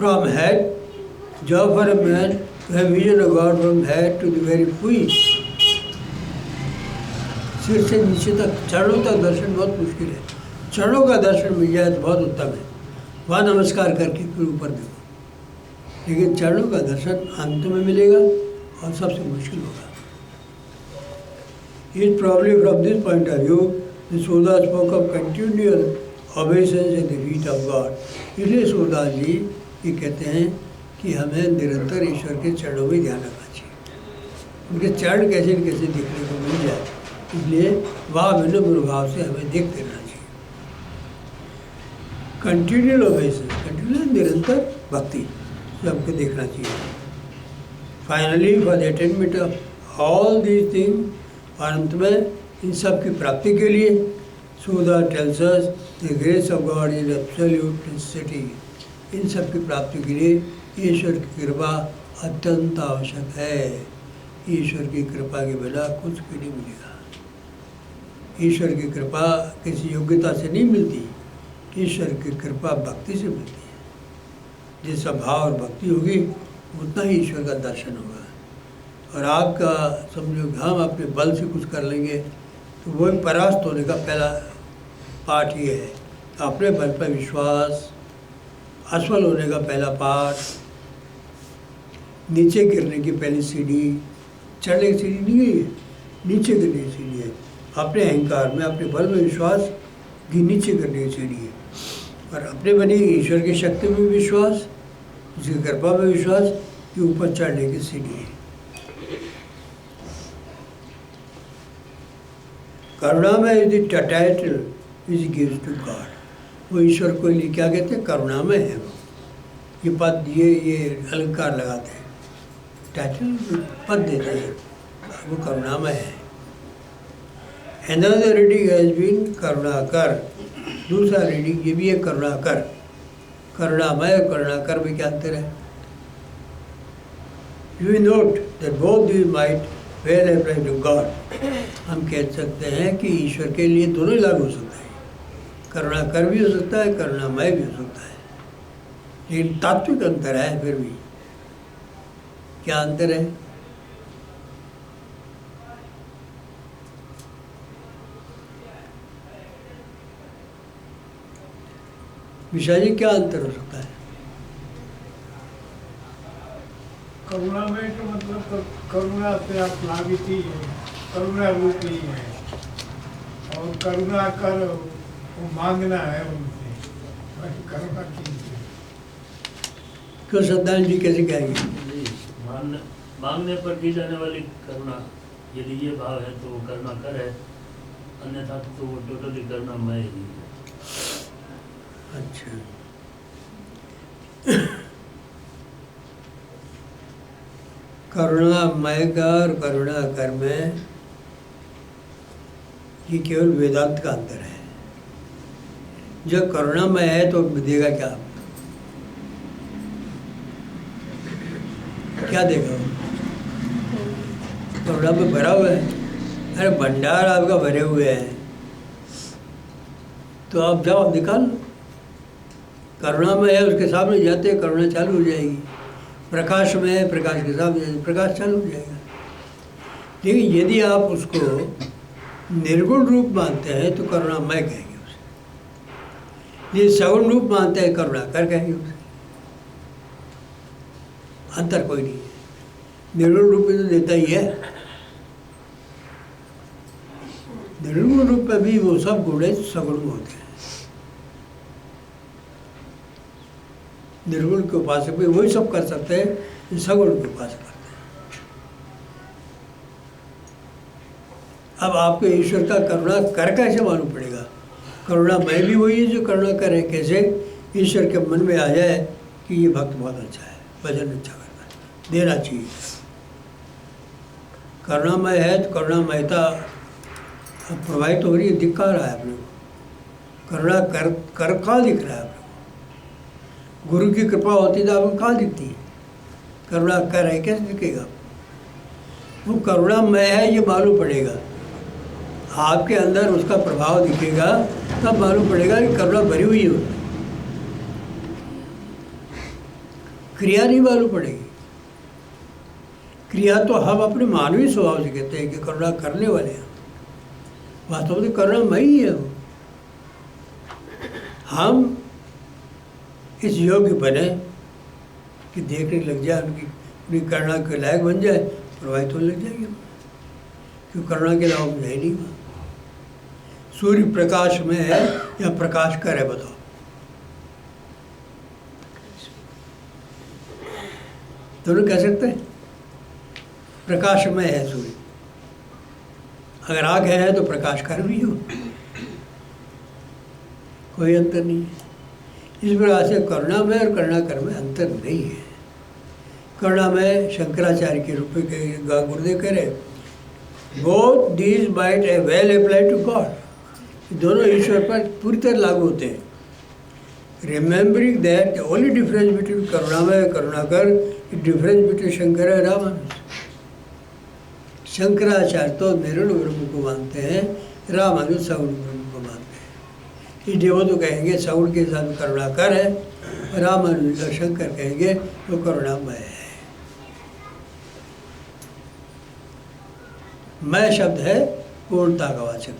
From head, job for a man to have vision of God from head to the very feet. सिर से नीचे तक, चरणों तक दर्शन बहुत मुश्किल है। चरणों का दर्शन मिल जाए तो बहुत उत्तम है, वहाँ नमस्कार करके फिर ऊपर देखो। लेकिन चरणों का दर्शन अंत में मिलेगा और सबसे मुश्किल होगा। It probably from this point of view, the Suda spoke of continual obeisance at the feet of God. इसलिए सूरदास जी ये कहते हैं कि हमें निरंतर ईश्वर के चरणों में ध्यान रखना चाहिए, उनके चरण कैसे न कैसे देखने को मिल जाए, इसलिए वहाँ विनम्र भाव से हमें देखते रहना चाहिए। कंटिन्यूअल ओबेसेंस, कंटिन्यूअल निरंतर भक्ति से हमको देखना चाहिए। Finally for the attainment of all these thing, और अंत में इन सब की प्राप्ति के लिए Suda tells us the grace of God is absolute necessity. इन सब की प्राप्ति के लिए ईश्वर की कृपा अत्यंत आवश्यक है। ईश्वर की कृपा के बिना कुछ भी नहीं मिलेगा। ईश्वर की कृपा किसी योग्यता से नहीं मिलती, ईश्वर की कृपा भक्ति से मिलती है। जैसा भाव और भक्ति होगी उतना ही ईश्वर का दर्शन होगा। और आपका समझो हम अपने बल से कुछ कर लेंगे तो वही परास्त होने का पहला पाठ ये है। अपने बल पर विश्वास, असफल होने का पहला पाठ, नीचे गिरने की पहली सीढ़ी, चढ़ने की सीढ़ी नहीं है, नीचे गिरने की सीढ़ी है। अपने अहंकार में, अपने बल में विश्वास की नीचे गिरने की सीढ़ी है। और अपने बनी ईश्वर की शक्ति में विश्वास, उसकी कृपा में विश्वास की ऊपर चढ़ने की सीढ़ी है। करुणा में is the title which gives to God. वो ईश्वर को लिए क्या कहते हैं? करुणा में है वो। ये पद, ये अलंकार लगाते हैं, टाइटल पद देते हैं, वो करुणा में है। Another reading has been Karunakar, दूसरा रीडिंग ये भी है करुणाकर। करुणामय और करुणाकर में क्या अंतर है? You note that both these might well apply to God. हम कह सकते हैं कि ईश्वर के लिए दोनों ही लागू हो सकता है, करुणाकर भी हो सकता है, करुणामय भी हो सकता है, लेकिन तात्विक अंतर है। फिर भी क्या अंतर है? विशा जी, क्या अंतर हो सकता है?
करुणा में तो मतलब करुणा से आप प्लावित ही है, करुणा रूप ही है, और करुणा कर वो मांगना है उनसे, बस करुणा की।
क्यों सत्यानंद जी कैसे कहेंगे?
मांगने पर की जाने वाली करुणा, यदि ये भाव है तो वो करुणा कर है, अन्यथा तो वो टोटली करुणामय ही है।
अच्छा, करुणामय का और करुणा कर में ये केवल वेदांत का अंतर है। जब करुणामय है तो देगा क्या? क्या देगा वो? करुणा में भरा हुआ है, अरे भंडार आपका भरे हुए हैं, तो आप जाओ निकाल लो। करुणा में है, उसके सामने जाते करुणा चालू हो जाएगी। प्रकाश में है, प्रकाश के सामने प्रकाश चालू हो जाएगा। लेकिन यदि आप उसको निर्गुण रूप मानते हैं तो करुणामय कहेंगे उसे, यदि सगुण रूप मानते हैं करुणाकर कहेंगे उसे। अंतर कोई नहीं है, निर्गुण रूप में तो देता ही है। निर्गुण रूप में भी वो सब गुण सगुण होते हैं। निर्गुण के उपासक भी वही सब कर सकते हैं जो सगुण के उपासक करते हैं। अब आपको ईश्वर का करुणा कर कैसे मालूम पड़ेगा? करुणा मैं भी वही है जो करुणा करे। कैसे? ईश्वर के मन में आ जाए कि ये भक्त बहुत अच्छा है, भजन अच्छा करता है, देना चाहिए। करुणामय है तो करुणामयता प्रभावित हो रही है, दिखा रहा है अपने को। करुणा कर कहाँ दिख रहा है अपने को? गुरु की कृपा होती तो आपको कहाँ दिखती है? करुणा कर है, कैसे दिखेगा? वो करुणामय है ये मालूम पड़ेगा, आपके अंदर उसका प्रभाव दिखेगा, तब मालूम पड़ेगा कि करुणा भरी हुई है। क्रिया नहीं मालूम पड़ेगी। क्रिया तो हम अपने मानवीय स्वभाव से कहते हैं कि करुणा करने वाले हैं, वास्तव में करुणामय ही है वो। हम इस योग्य बने कि देखने लग जाए, उनकी करुणा के लायक बन जाए, प्रभावित होने लग जाएंगे, क्योंकि करुणा के अलावा है नहीं वहाँ। सूर्य प्रकाश में है या प्रकाश कर है, बताओ? दोनों कह सकते हैं प्रकाश में है सूर्य। अगर आग है तो प्रकाश कर भी हो, कोई अंतर नहीं है। इस प्रकार से करुणा में और करुणा कर में अंतर नहीं है। करुणा में शंकराचार्य के रूप में गुरुदेव कह रहे, both these might a well apply to God. दोनों ईश्वर पर पूरी तरह लागू होते हैं। Remembering that the only difference between Karunamay और Karunakar is difference between Shankar और रामानुज। शंकराचार्य तो निर्गुण ब्रह्म को मानते हैं, रामानुज सगुण ब्रह्म को मानते हैं। इसलिए वो तो कहेंगे सगुण के साथ करुणाकर है, रामानुज और शंकर कहेंगे वो करुणामय है। मय शब्द है पूर्णता का वाचक।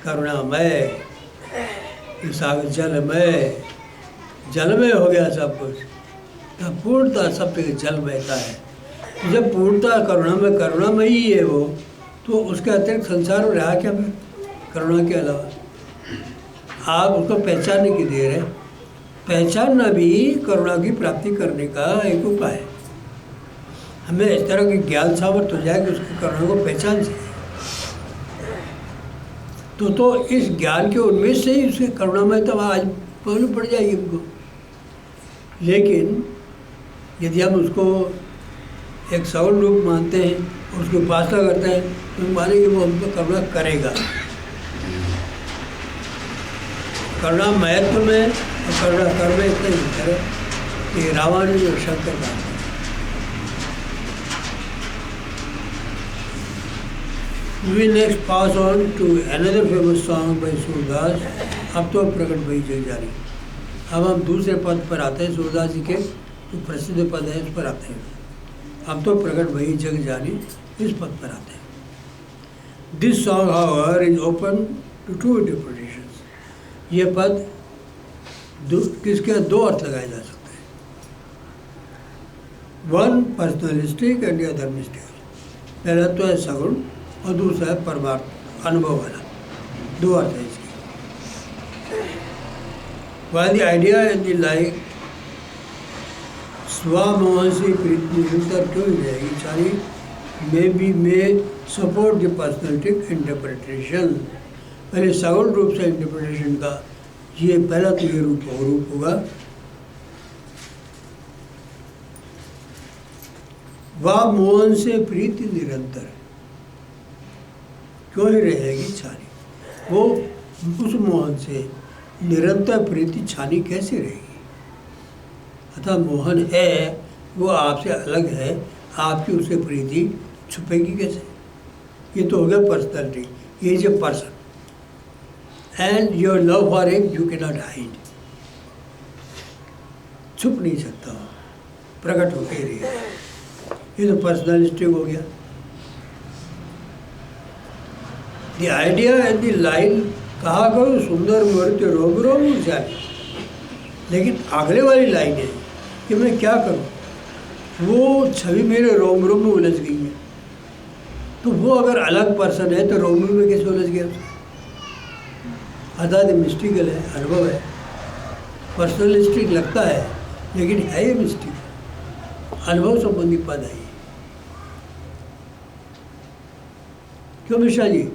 करुणामय, सागर जलमय, जलमय हो गया सब कुछ, तब पूर्णता सब पे जलमयता है। जब पूर्णता करुणामय ही है वो, तो उसके अतिरिक्त संसार में रहा क्या फिर करुणा के अलावा? आप उसको पहचानने की देर है। पहचानना भी करुणा की प्राप्ति करने का एक उपाय है। हमें इस तरह की ज्ञान सामर्थ्य हो जाए कि उसकी करुणा को पहचान सके, तो इस ज्ञान के उन्मेष से ही उसकी करुणामयता आज मालूम पड़ जाएगी हमको। लेकिन यदि हम उसको एक सगुण रूप मानते हैं और उसकी उपासना करते हैं तो मानेंगे वो हमको करुणा करेगा। करुणा महत्व में कर्म में इतना ही है कि रामानुज और शंकर का We next pass on to another famous song by Surdas, अब तो प्रकट भई जग जानी। अब हम दूसरे पद पर आते हैं, सूरदास जी के जो प्रसिद्ध पद है उस पर आते हैं। अब तो प्रकट भई जग जानी, इस पद पर आते हैं। This song however is open to two interpretations। ये पद किसके दो अर्थ लगाए जा सकते हैं, वन पर्सनलिस्टिक एंड अदर मिस्टिक। पहला तो है सगुण और दूसरा है परमार्थ अनुभव वाला, दो अर्थ है इसके। While the idea in the like स्वामोहन से प्रीति निरंतर क्यों ही रहेगी सारी, may support the personalistic interpretation। पहले सगुण रूप से इंटरप्रिटेशन का ये पहला तो ये रूप होगा, वाह मोहन से प्रीति निरंतर क्यों ही रहेगी छानी। वो उस मोहन से निरंतर प्रीति छानी कैसे रहेगी। अतः मोहन है, वो आपसे अलग है, आपकी उससे प्रीति छुपेगी कैसे। ये तो हो गया पर्सनैलिटी, ये is a person and your love for him you can not hide. छुप नहीं सकता, प्रकट होके ही रहेगा। ये तो पर्सनलिस्टिक हो गया। The idea and the line कहा करो सुंदर मूर्ति रोम रोम जाए, लेकिन अगले वाली लाइन है कि मैं क्या करूं, वो छवि मेरे रोम रोम में उलझ गई है। तो वो अगर अलग पर्सन है तो रोम रोम में कैसे उलझ गया उसका। अर्थात मिस्टिकल है, अनुभव है, पर्सनलिस्टिक लगता है लेकिन है ये मिस्टिक, अनुभव संबंधी पद है। क्यों मिश्रा जी,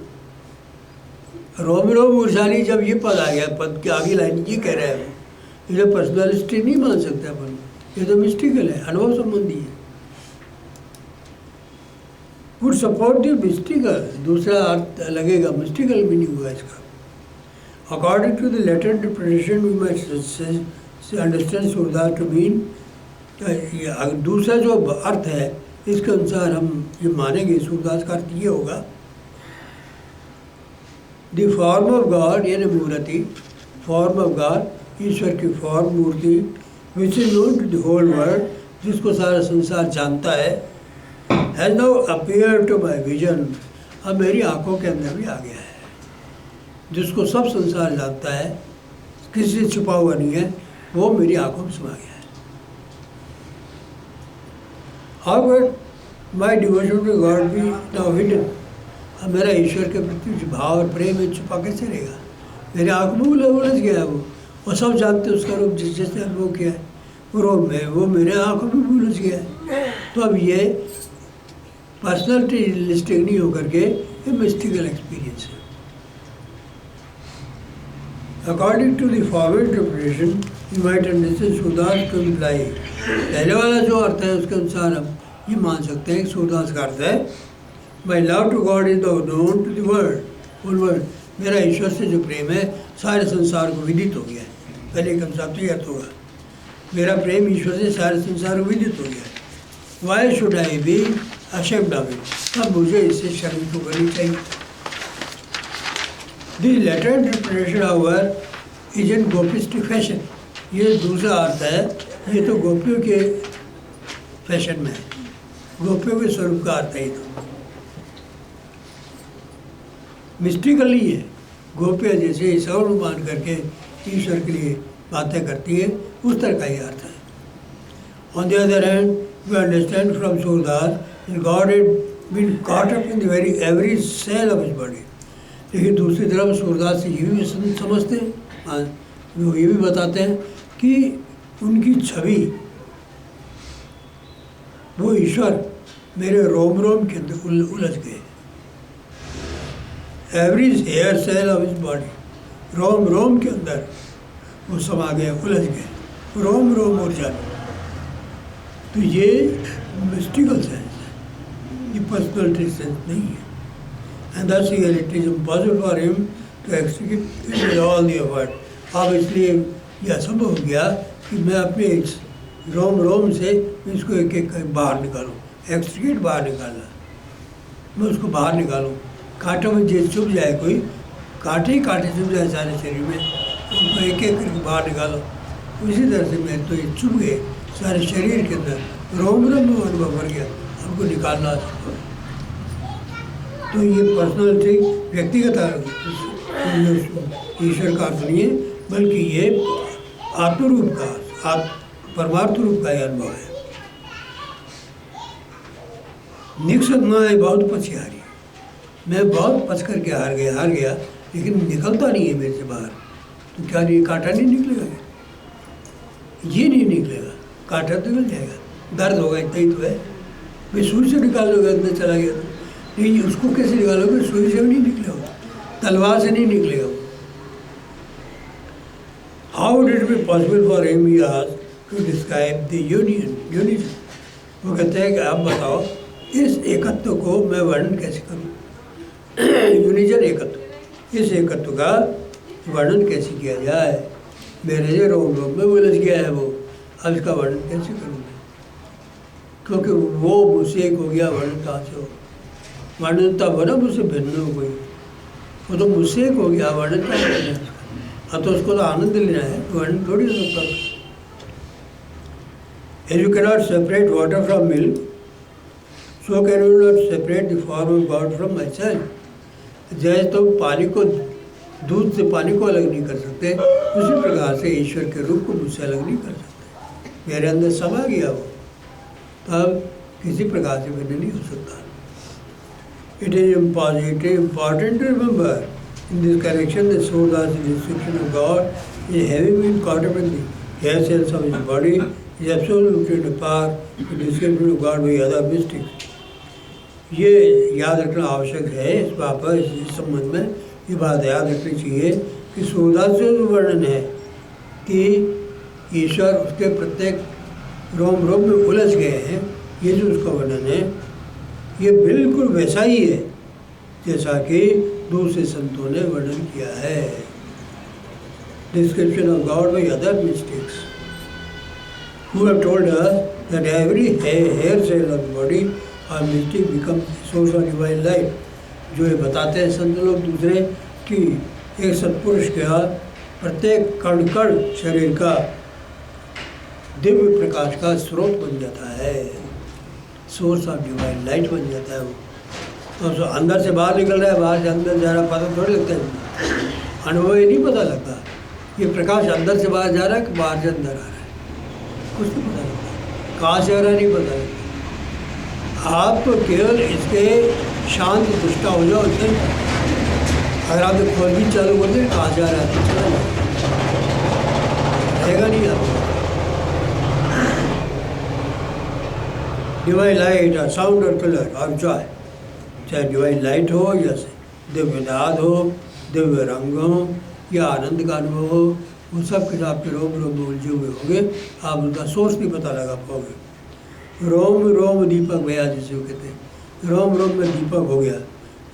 रोम रोम उर्जानी जब ये पद आ गया, पद के आगे लाइन ये कह रहा है, इसे पर्सनलिस्टिक नहीं मान सकते अपन, ये तो मिस्टिकल है, अनुभव संबंधी है। वुड सपोर्ट द मिस्टिकल, दूसरा अर्थ लगेगा, मिस्टिकल मीनिंग हुआ इसका। According to the latter interpretation we might understand Surdas to mean, दूसरा जो अर्थ है इसके अनुसार हम ये मानेंगे सूरदास का अर्थ ये होगा, द फॉर्म ऑफ गॉड यानी मूर्ति, फॉर्म ऑफ गॉड, ईश्वर की फॉर्म मूर्ति, which is known to the whole world, जिसको सारा संसार जानता है, has now appear to my vision, अब मेरी आंखों के अंदर भी आ गया है। जिसको सब संसार जानता है, किसी से छुपा हुआ नहीं है, वो मेरी आंखों में समा गया है। How my devotion to God be now hidden, अब मेरा ईश्वर के प्रति भाव और प्रेम में छुपा कैसे रहेगा, मेरे आँख में उलझ गया है वो, और सब जानते हैं उसका रूप जिसने अनुभव किया है, वो मेरे आँखों में भी उलझ गया है। तो अब ये पर्सनलिटी लिस्टिक नहीं होकर के ये मिस्टिकल एक्सपीरियंस है। According to the forward interpretation you might understand Surdas to imply, पहले वाला जो अर्थ है उसके अनुसार हम ये मान सकते हैं कि सूरदास का अर्थ है, my love to God is known to the world, whole world, मेरा ईश्वर से जो प्रेम है सारे संसार को विदित हो गया है। पहले कंसेप्ट ये अर्थ होगा, मेरा प्रेम ईश्वर से सारे संसार को विदित हो गया है। Why should I be ashamed of it, अब मुझे इससे शर्म तो करनी चाहिए। This latter interpretation however is in गोपिस्टिक फैशन, ये दूसरा अर्थ है, ये तो गोपियों के फैशन में है, गोपियों के स्वरूप का अर्थ है। ये तो मिस्टिकल नहीं है, गोपियाँ जैसे सगुण मान करके ईश्वर के लिए बातें करती है, उस तरह का ये अर्थ है। On the other hand we understand from Surdas God had been caught up in the very every cell of his body, लेकिन दूसरी तरफ सूरदास से ये भी समझते हैं, वो ये भी बताते हैं कि उनकी छवि, वो ईश्वर मेरे रोम रोम के अंदर उलझ गए, every hair cell of his body, रोम रोम के अंदर वो समा गए, उलझ गए, रोम रोम और जाने। तो ये मिस्टिकल सेंस है, ये पर्सनलिटी सेंस नहीं है। And thus it is impossible for him to execute it with all the effort। अब इसलिए यह असंभव हो गया कि मैं अपने इस रोम रोम से इसको एक एक बाहर निकालूं, एक्सट्रीट बाहर निकालना, मैं उसको बाहर निकालूं। कांटों में जो चुभ जाए, कोई कांटे ही कांटे चुभ जाए सारे शरीर में, उनको एक एक करके बाहर निकालो। उसी तरह से मैं तो ये चुभ गए सारे शरीर के अंदर, रोम रोम में अनुभव कर गया, हमको निकालना था। तो ये पर्सनलिटी व्यक्तिगत ईश्वर का अर्थ नहीं है, बल्कि ये आत्मरूप का, परमार्थ रूप का यह अनुभव है। निकसतना है बहुत पछिहारी, मैं बहुत पछ करके हार गया, लेकिन निकलता नहीं है मेरे से बाहर। तो क्या ये कांटा नहीं निकलेगा? ये नहीं निकलेगा, कांटा तो निकल जाएगा, दर्द होगा, इतना ही तो है। मैं सुई से निकालोगे, अंदर चला गया तो नहीं, उसको कैसे निकालोगे? सुई से भी नहीं निकलेगा, तलवार से नहीं निकलेगा। How did it be possible for him, he asked, to describe the unity? वो कहते हैं कि आप बताओ इस एकत्व को मैं वर्णन कैसे करूं? यूनिजन एकत्व, इस एकत्व का वर्णन कैसे किया जाए? मेरे जो रोम रोम में उलझ गया है वो, अब इसका वर्णन कैसे करूँ? क्योंकि वो मुझसे एक हो गया, वर्णन कहाँ से हो? वर्णन तब हो ना मुझसे भिन्न हो गई, वो तो मुझसे एक हो गया, वर्णन क्या करना है उसका? हाँ, तो उसको तो आनंद लेना है, वर्णन थोड़ी हो सकता। As you cannot separate water from milk, so can you not separate the form of God from myself. जैसे तुम पानी को, दूध से पानी को अलग नहीं कर सकते, उसी प्रकार से ईश्वर के रूप को मुझसे अलग नहीं कर सकते। मेरे अंदर समा गया वो, तब किसी प्रकार से भिन्न नहीं हो सकता। It is important to remember in this connection that Surdas' description of God is having been caught up in the hair cells of his body is absolutely apart from the description of God by other mystics. ये याद रखना आवश्यक है इस बात पर, इस संबंध में ये बात याद रखनी चाहिए कि सूरदास से जो वर्णन है कि ईश्वर उसके प्रत्येक रोम रोम में उलझ गए हैं, ये जो उसका वर्णन है ये बिल्कुल वैसा ही है जैसा कि दूसरे संतों ने वर्णन किया है। Description of God by other mystics who have told us that every hair cell of the body or mystic becomes source of divine light. जो ये बताते हैं संत लोग दूसरे कि एक सत्पुरुष का प्रत्येक कण कण शरीर का दिव्य प्रकाश का स्रोत बन जाता है, सोर्स ऑफ डिवाइन लाइट बन जाता है वो। तो अंदर से बाहर निकल रहा है, बाहर से अंदर जा रहा, पता थोड़ी लगता है, अनुभव ही नहीं पता लगता। ये प्रकाश अंदर से बाहर जा रहा है कि बाहर से अंदर आ रहा है, कुछ नहीं पता लगता, कहाँ से आ रहा है नहीं पता लगता। आप तो केवल इसके शांत दृष्टा हो जाओ, इतने अगर आप खोजबीन चालू कर दें कहाँ से आ रहा है तो चला रहेगा नहीं आपको। डिवाइन लाइट और साउंड और कलर और जॉय, चाहे डिवाइन लाइट हो या दिव्य नाद हो, दिव्य रंग हो या आनंद का अनुभव हो, वो सब कुछ आपके रोम रोम में उलझे हुए होंगे, आप उनका सोर्स नहीं पता लगा पाओगे। रोम रोम दीपक भया जिसे वो कहते हैं, रोम रोम में दीपक हो गया,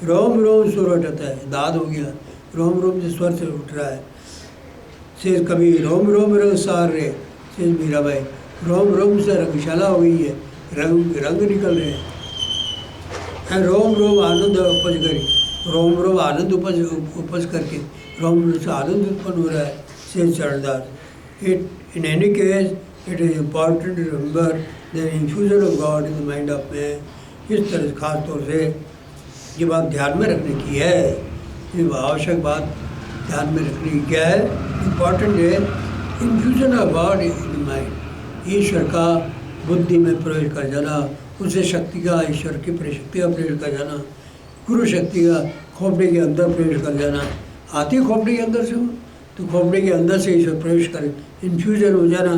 रोम रोम सुर उठता है, दाद हो गया, रोम रोम से स्वर से उठ रहा है। से कभी रोम रोम रंग सार रहे से मीरा भाई, रोम रोम से रंगशाला हो गई है, रंग निकल रहे हैं। रोम रोम आनंद उपज करी, रोम रोम आनंद उपज करके रोम रोम से आनंद उत्पन्न हो रहा है से Charandas. It in any case it is important to remember the infusion of God in the mind of man. इस तरह खास तौर से ये बात ध्यान में रखने की है, ये आवश्यक बात ध्यान में रखने की क्या है, इम्पॉर्टेंट है infusion of God in the mind, ईश्वर का बुद्धि में प्रवेश कर जाना, उसे शक्ति का, ईश्वर की शक्ति का प्रवेश कर जाना, गुरु शक्ति का खोपड़ी के अंदर प्रवेश कर जाना। आती खोपड़ी के अंदर से हो तो खोपड़ी के अंदर से ईश्वर प्रवेश करे, इन्फ्यूजन हो जाना,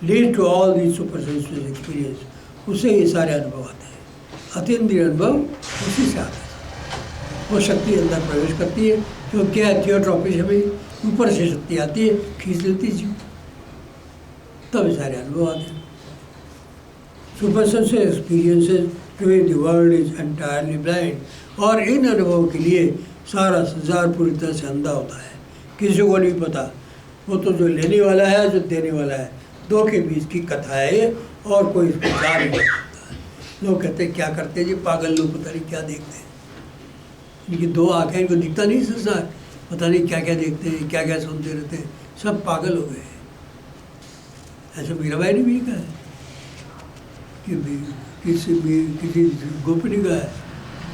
lead to all the super sensual experience, उससे ये सारे अनुभव आते हैं। अतीन्द्रिय अनुभव उसी से आता है, वो शक्ति अंदर प्रवेश करती है, तो क्या है थियोट्रॉपी से भाई ऊपर से शक्ति आती है, खींच लेती है जीव, तब ये सारे अनुभव आते हैं। Super sensual experiences to the world is entirely blind, और इन अनुभवों के लिए सारा संसार पूरी तरह से अंधा होता है, किसी को नहीं पता। वो तो जो लेने वाला है जो देने वाला है, दो के बीच की कथा है ये, और कोई इसको जा नहीं सकता। लोग कहते हैं क्या करते हैं जी, पागल लोग पता नहीं क्या देखते हैं, इनकी दो आंखें, इनको दिखता नहीं संसार, पता नहीं क्या क्या देखते हैं, क्या क्या सुनते रहते हैं, सब पागल हो गए हैं। ऐसा मीराबाई ने भी कहा है कि किसी गोपी ने कहा है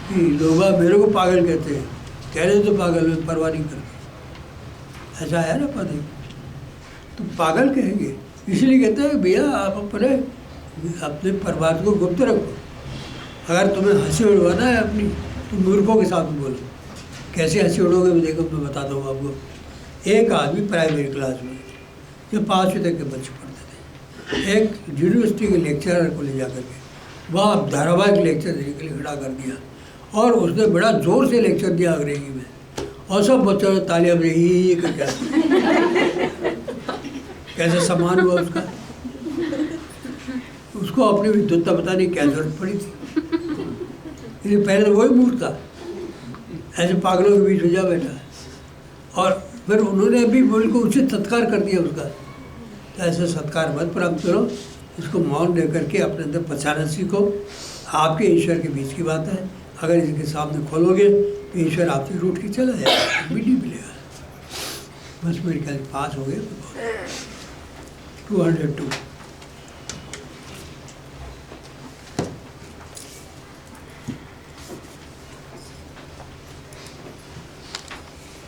कि लोग मेरे को पागल कहते हैं, कह रहे तो पागल में परवाह नहीं करते। ऐसा है ना पता, तो पागल कहेंगे, इसलिए कहते हैं भैया आप अपने परिवार को गुप्त रखो। अगर तुम्हें हंसी उड़वाना है अपनी, तो मूर्खों के साथ बोलो। कैसे हंसी उड़ोगे मैं देखो, मैं बताता हूँ आपको। एक आदमी प्राइमरी क्लास में जब 5वीं तक के बच्चे पढ़ते थे, एक यूनिवर्सिटी के लेक्चरर को ले जा करके वहाँ धारावाहिक लेक्चर देने के लिए खड़ा कर दिया, और उसने बड़ा ज़ोर से लेक्चर दिया अंग्रेजी में, और सब बच्चों ने तालियां बजाई, ये कैसे सम्मान हुआ उसका। उसको अपनी विद्वत्ता पता नहीं क्या जरूरत पड़ी थी, इसलिए पहले तो वही मूर्ख था, ऐसे पागलों के बीच में जा बैठा। और फिर उन्होंने भी बिल्कुल उचित सत्कार कर दिया उसका। तो ऐसे सत्कार मत प्राप्त करो, इसको मौन दे करके अपने अंदर पहचानना सीखो। आपके ईश्वर के बीच की बात है, अगर इनके सामने खोलोगे तो ईश्वर आपसे रूठ के चला जाएगा, भी नहीं मिलेगा। बस मेरे ख्याल 5 हो गए, 202।